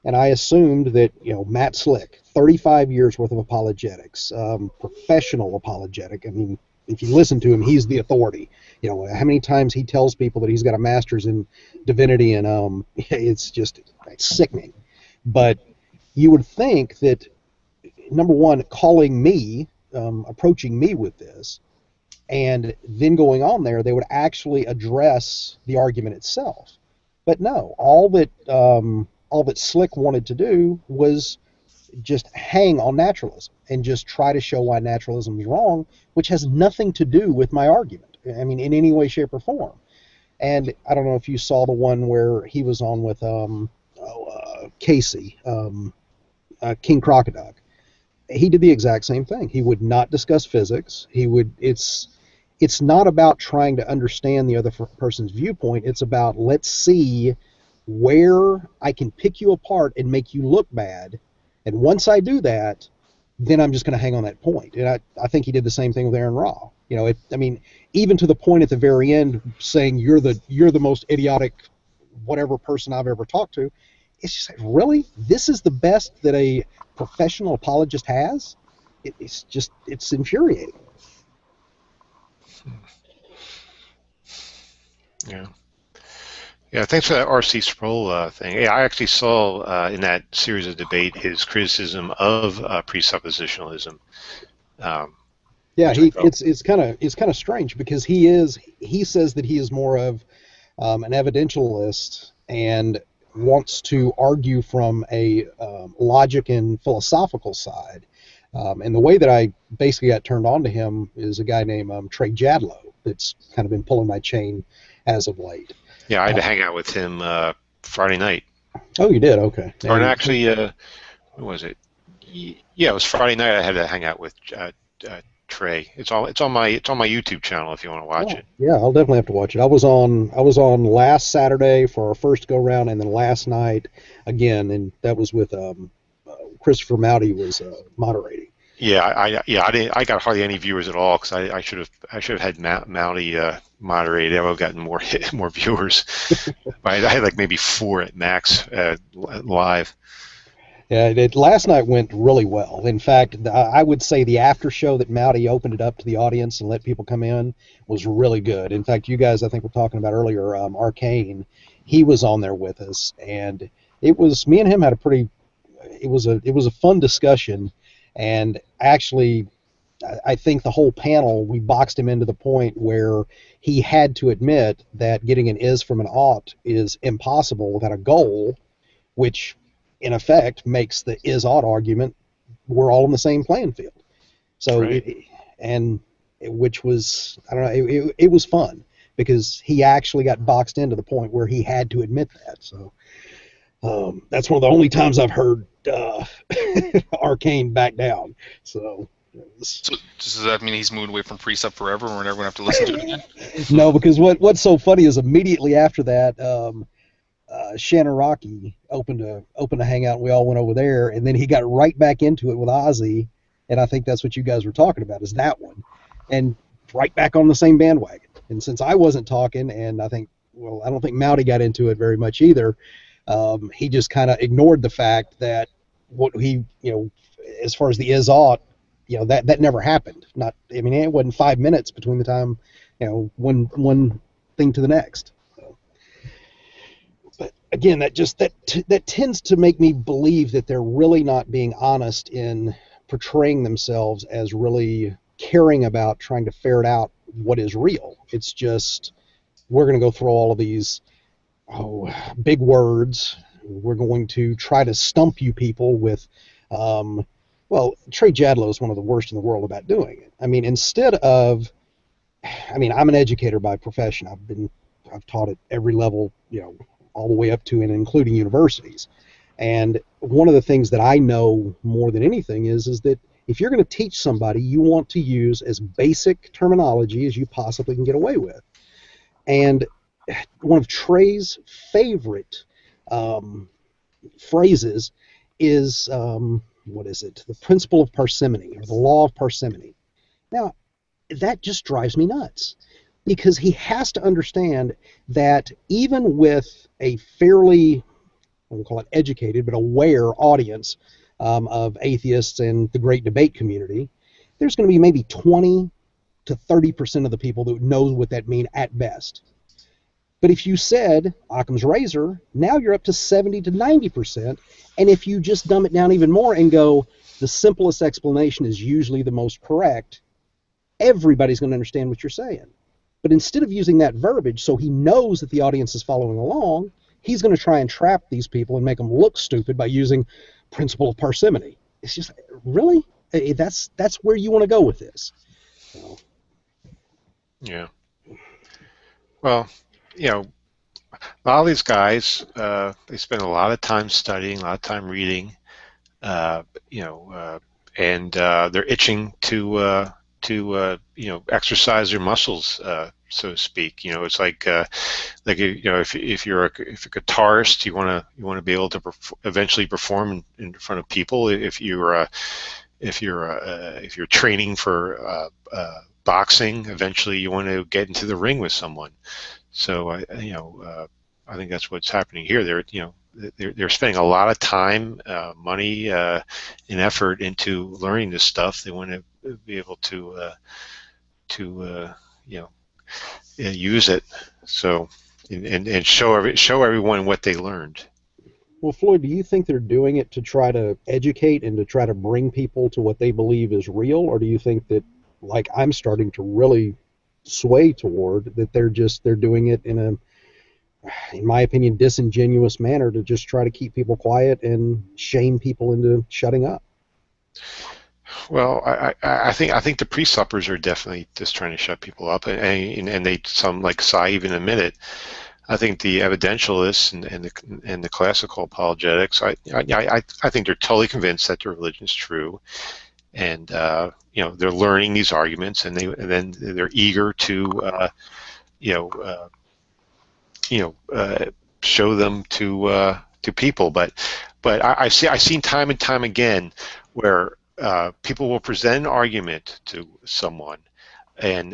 and I assumed that Matt Slick, 35 years worth of apologetics, professional apologetic. I mean, if you listen to him, he's the authority. How many times he tells people that he's got a master's in divinity, and it's sickening. But you would think that, number one, calling me, approaching me with this, and then going on there, they would actually address the argument itself. But no, all that Slick wanted to do was just hang on naturalism and just try to show why naturalism is wrong, which has nothing to do with my argument. I mean, in any way, shape, or form. And I don't know if you saw the one where he was on with Casey, King Crocodile. He did the exact same thing. He would not discuss physics. It's not about trying to understand the other person's viewpoint. It's about, let's see where I can pick you apart and make you look bad. And once I do that, then I'm just going to hang on that point. And I think he did the same thing with Aaron Ra. I mean, even to the point at the very end saying you're the most idiotic whatever person I've ever talked to. It's just like, really? This is the best that a professional apologist has? It's infuriating. Yeah. Yeah, thanks for that R.C. Sproul thing. Yeah, I actually saw in that series of debate his criticism of presuppositionalism. Yeah, it's kind of strange because he says that he is more of an evidentialist and wants to argue from a logic and philosophical side. And the way that I basically got turned on to him is a guy named Trey Jadlow that's kind of been pulling my chain as of late. Yeah, I had to hang out with him Friday night. Oh, you did? Okay. Or actually, what was it? Yeah, it was Friday night. I had to hang out with Trey. It's on my YouTube channel if you want to watch it. Yeah, I'll definitely have to watch it. I was on last Saturday for our first go round, and then last night again, and that was with Christopher Mouty was moderating. Yeah, I got hardly any viewers at all because I should have had Mouty moderate. I would have gotten more viewers. I had like maybe 4 at max live. Yeah, last night went really well. In fact, I would say the after show that Mouty opened it up to the audience and let people come in was really good. In fact, you guys, I think, were talking about earlier, Arcane. He was on there with us, and it was me and him had it was a fun discussion. And actually, I think the whole panel, we boxed him into the point where he had to admit that getting an is from an ought is impossible without a goal, which in effect makes the is ought argument we're all in the same playing field. So, right. Which was, I don't know, it was fun because he actually got boxed into the point where he had to admit that. So that's one of the only times I've heard Arcane back down. So does that mean he's moved away from Precept forever and we're never going to have to listen to it again? No, because what's so funny is immediately after that, Shannon Rocky opened a hangout, and we all went over there, and then he got right back into it with Ozzy, and I think that's what you guys were talking about, is that one. And right back on the same bandwagon. And since I wasn't talking, and I don't think Mowdy got into it very much either, he just kind of ignored the fact that what he, as far as the is ought, that never happened. It wasn't 5 minutes between the time, one thing to the next. But again, that tends to make me believe that they're really not being honest in portraying themselves as really caring about trying to ferret out what is real. It's just, we're going to go through all of these big words. We're going to try to stump you people with, Trey Jadlow is one of the worst in the world about doing it. Instead of, I'm an educator by profession. I've taught at every level, all the way up to and including universities. And one of the things that I know more than anything is that if you're going to teach somebody, you want to use as basic terminology as you possibly can get away with. And one of Trey's favorite phrases is, the principle of parsimony, or the law of parsimony. Now, that just drives me nuts, because he has to understand that even with a fairly, I won't call it educated, but aware audience of atheists and the great debate community, there's going to be maybe 20 to 30% of the people that know what that means at best. But if you said Occam's razor, now you're up to 70 to 90%. And if you just dumb it down even more and go, the simplest explanation is usually the most correct, everybody's going to understand what you're saying. But instead of using that verbiage so he knows that the audience is following along, he's going to try and trap these people and make them look stupid by using principle of parsimony. It's just, really? That's where you want to go with this. Yeah. Well, a lot of these guys, they spend a lot of time studying, a lot of time reading, and they're itching to exercise their muscles, so to speak. It's like if you're a guitarist, you want to be able to eventually perform in front of people. If you're training for boxing, eventually you want to get into the ring with someone. So I think that's what's happening here. They're spending a lot of time, money, and effort into learning this stuff. They want to be able to use it. So and show everyone what they learned. Well, Floyd, do you think they're doing it to try to educate and to try to bring people to what they believe is real, or do you think that, like I'm starting to really sway toward, that they're doing it in a, in my opinion, disingenuous manner to just try to keep people quiet and shame people into shutting up? Well, I think the pre-suppers are definitely just trying to shut people up, and they, some like Sai even admit it. I think the evidentialists and the classical apologetics, I think they're totally convinced that their religion is true, and they're learning these arguments, and then they're eager to show them to people. But I've seen time and time again where people will present an argument to someone, and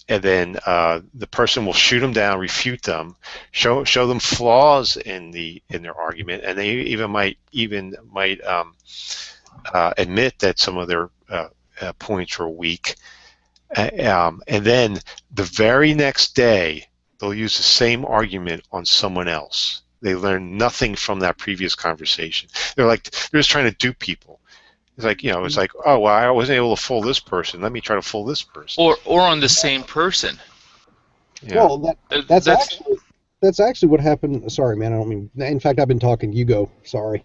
then the person will shoot them down, refute them, show them flaws in their argument, and they even might admit that some of their points were weak, and then the very next day they'll use the same argument on someone else. They learn nothing from that previous conversation. They're just trying to dupe people. It's like, oh, well, I wasn't able to fool this person. Let me try to fool this person. Or on the same person. Yeah. Well, that's actually what happened. Sorry, man, I don't mean. In fact, I've been talking. You go. Sorry.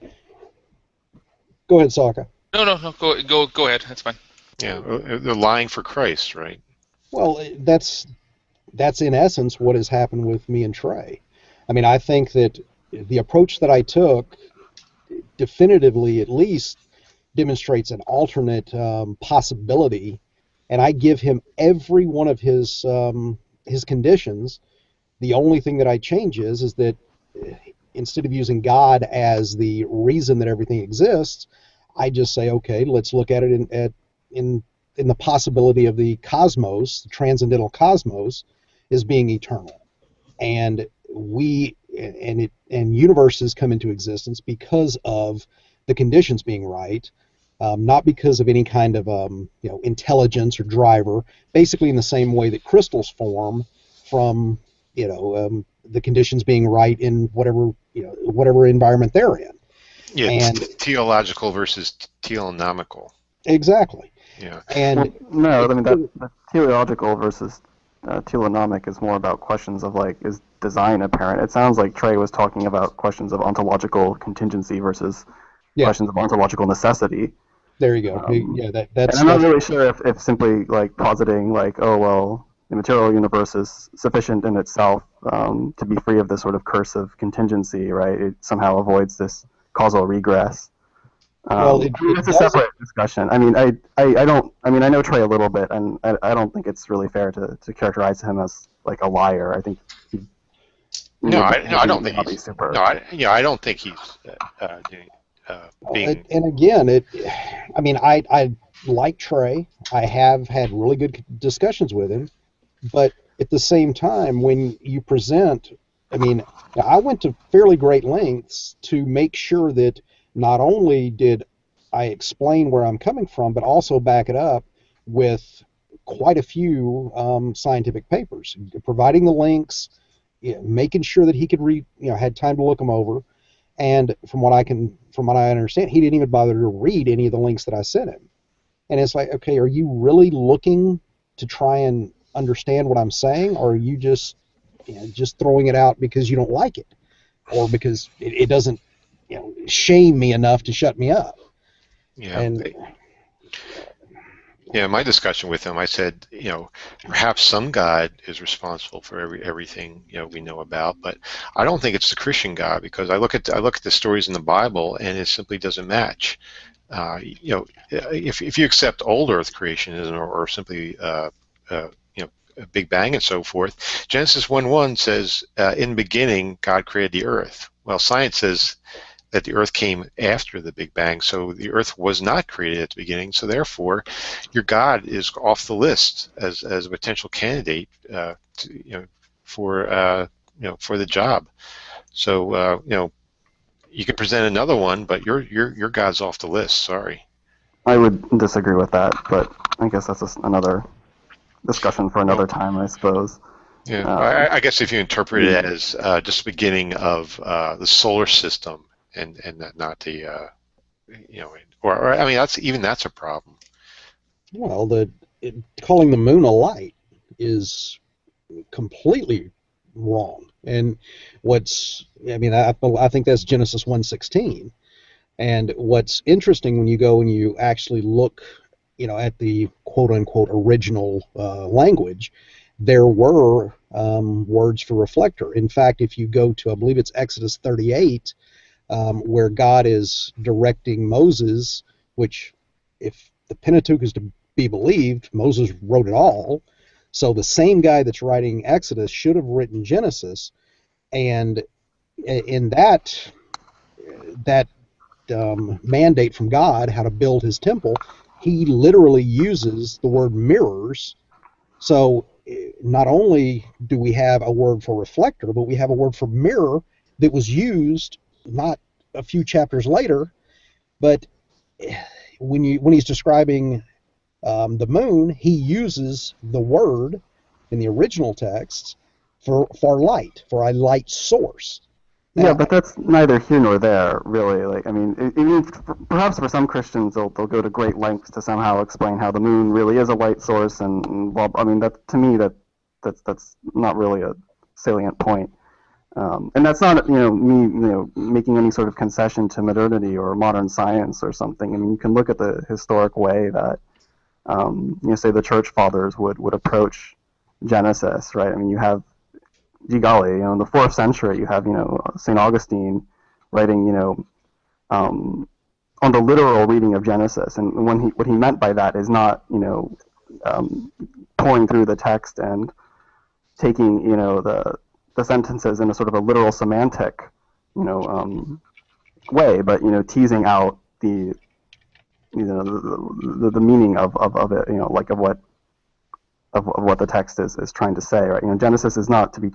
Go ahead, Sokka. No. Go ahead. That's fine. Yeah, they're lying for Christ, right? Well, that's in essence what has happened with me and Trey. I mean, I think that the approach that I took definitively, at least, demonstrates an alternate possibility, and I give him every one of his conditions. The only thing that I change is that instead of using God as the reason that everything exists, I just say, okay, let's look at it in in the possibility of the cosmos, the transcendental cosmos, as being eternal, and universes come into existence because of the conditions being right, not because of any kind of intelligence or driver. Basically, in the same way that crystals form from the conditions being right in whatever environment they're in. Yeah, and theological versus telenomical. Exactly. Yeah. And no, I mean that teleological versus telenomic is more about questions of like, is design apparent? It sounds like Trey was talking about questions of ontological contingency versus questions of ontological necessity. There you go. That's. And I'm not really sure if simply like positing like, oh well, the material universe is sufficient in itself to be free of this sort of curse of contingency, right? It somehow avoids this causal regress. It's a separate discussion. I mean, I know Trey a little bit, and I don't think it's really fair to characterize him as like a liar. I think I don't think he's super. No, I don't think he's being. And again, I like Trey. I have had really good discussions with him, but at the same time, when you present, I went to fairly great lengths to make sure that not only did I explain where I'm coming from, but also back it up with quite a few scientific papers, providing the links, making sure that he could read, had time to look them over. And from what I understand, he didn't even bother to read any of the links that I sent him. And it's like, okay, are you really looking to try and understand what I'm saying, or are you just throwing it out because you don't like it, or because it doesn't shame me enough to shut me up? My discussion with him, I said, perhaps some God is responsible for everything we know about, but I don't think it's the Christian God, because I look at the stories in the Bible and it simply doesn't match. If you accept old Earth creationism or simply Big Bang and so forth, Genesis 1:1 says, in the beginning God created the earth. Well, science says that the earth came after the Big Bang, so the earth was not created at the beginning, so therefore your God is off the list as a potential candidate for the job. So you can present another one, but your God's off the list. Sorry. I would disagree with that, but I guess that's another discussion for another time, I suppose. Yeah, I guess if you interpret it as just the beginning of the solar system, and not the that's a problem. Well, calling the moon a light is completely wrong. And I think that's Genesis 1:16. And what's interesting when you go and you actually look, at the quote unquote original language, there were words for reflector. In fact, if you go to, I believe it's Exodus 38, where God is directing Moses, which, if the Pentateuch is to be believed, Moses wrote it all. So the same guy that's writing Exodus should have written Genesis, and in that mandate from God, how to build his temple, he literally uses the word mirrors. So not only do we have a word for reflector, but we have a word for mirror that was used not a few chapters later, but when he's describing the moon, he uses the word in the original text for light, for a light source. Now, but that's neither here nor there, really. Like, perhaps for some Christians, they'll go to great lengths to somehow explain how the moon really is a light source, and well, that to me that's not really a salient point. And that's not me making any sort of concession to modernity or modern science or something. You can look at the historic way that say the church fathers would approach Genesis, right? You have, gee golly, in the 4th century, you have St. Augustine writing on the literal reading of Genesis, and what he meant by that is not pouring through the text and taking the sentences in a sort of a literal semantic way, but teasing out the the meaning of it, like of what the text is trying to say, right? Genesis is not to be,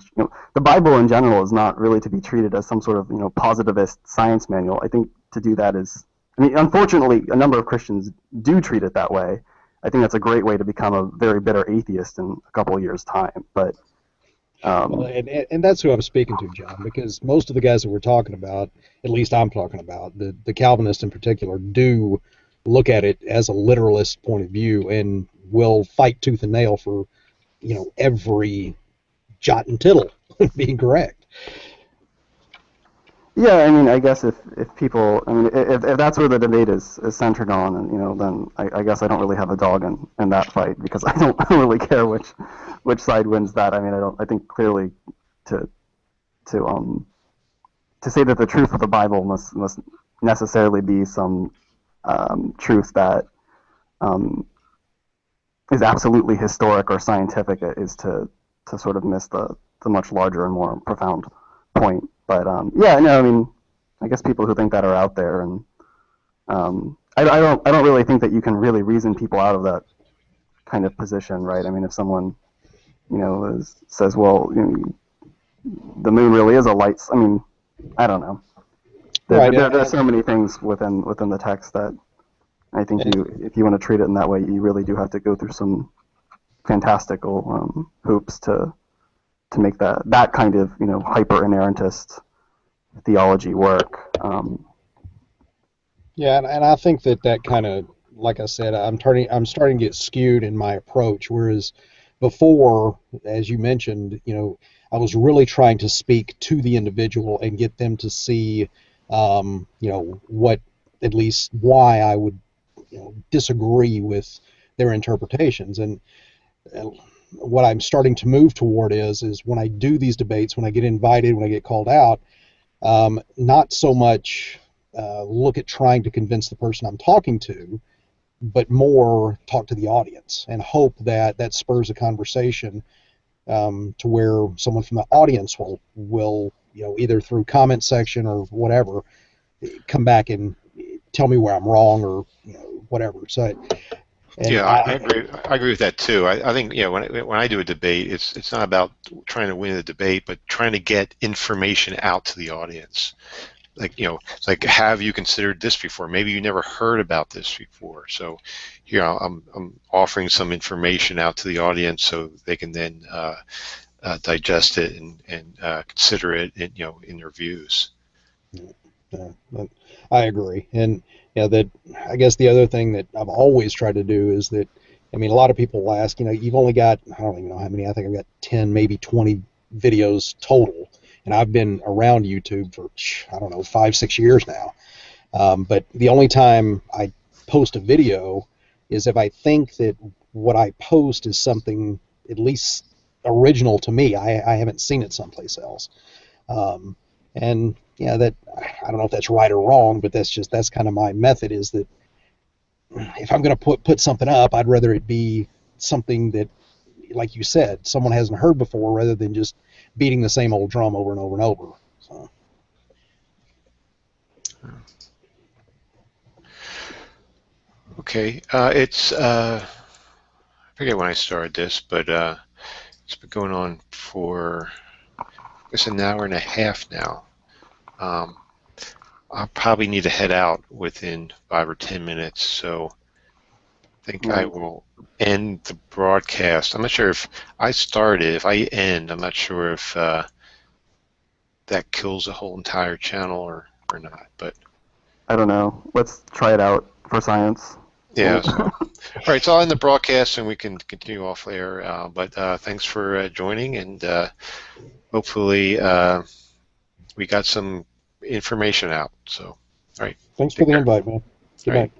the Bible in general is not really to be treated as some sort of, positivist science manual. I think to do that is, unfortunately, a number of Christians do treat it that way. I think that's a great way to become a very bitter atheist in a couple of years' time. But well, and that's who I'm speaking to, John, because most of the guys that we're talking about, at least I'm talking about, the Calvinists in particular, do look at it as a literalist point of view and will fight tooth and nail for, every jot and tittle being correct. Yeah, I guess if people, if that's where the debate is centered on, and then I guess I don't really have a dog in that fight, because I don't really care which side wins that. I think clearly to say that the truth of the Bible must necessarily be some truth that is absolutely historic or scientific is to sort of miss the much larger and more profound point. But I guess people who think that are out there, and I don't really think that you can really reason people out of that kind of position, right? If someone says, well, the moon really is a light. I don't know. There's so many things within the text that I think if you want to treat it in that way, you really do have to go through some fantastical hoops to make that kind of hyper inerrantist theology work. Yeah, and I think that kind of, like I said, I'm starting to get skewed in my approach. Whereas before, as you mentioned, I was really trying to speak to the individual and get them to see, what, at least why I would, disagree with their interpretations. And what I'm starting to move toward is when I do these debates, when I get invited, when I get called out, not so much look at trying to convince the person I'm talking to, but more talk to the audience and hope that spurs a conversation to where someone from the audience will either through comment section or whatever come back and tell me where I'm wrong or whatever. So. I agree. I agree with that too. I think when I do a debate, it's not about trying to win the debate, but trying to get information out to the audience. It's like, have you considered this before? Maybe you never heard about this before. So, I'm offering some information out to the audience so they can then digest it and consider it, in their views. I agree, and that I guess the other thing that I've always tried to do is that, a lot of people ask, you've only got, I don't even know how many, I think I've got 10, maybe 20 videos total, and I've been around YouTube for, 5-6 years now. But the only time I post a video is if I think that what I post is something at least original to me. I haven't seen it someplace else. And that, I don't know if that's right or wrong, but that's kind of my method, is that if I'm going to put something up, I'd rather it be something that, like you said, someone hasn't heard before, rather than just beating the same old drum over and over and over. So. Okay, it's I forget when I started this, but it's been going on for, I guess, an hour and a half now. I'll probably need to head out within 5 or 10 minutes, so I think I will end the broadcast. I'm not sure if I started, if I end, I'm not sure if that kills the whole entire channel or not, but I don't know. Let's try it out for science. Yeah. So, all right, so I'll end the broadcast and we can continue off there. But thanks for joining, and hopefully we got some information out. So, all right. Thanks for the invite, man. Good night.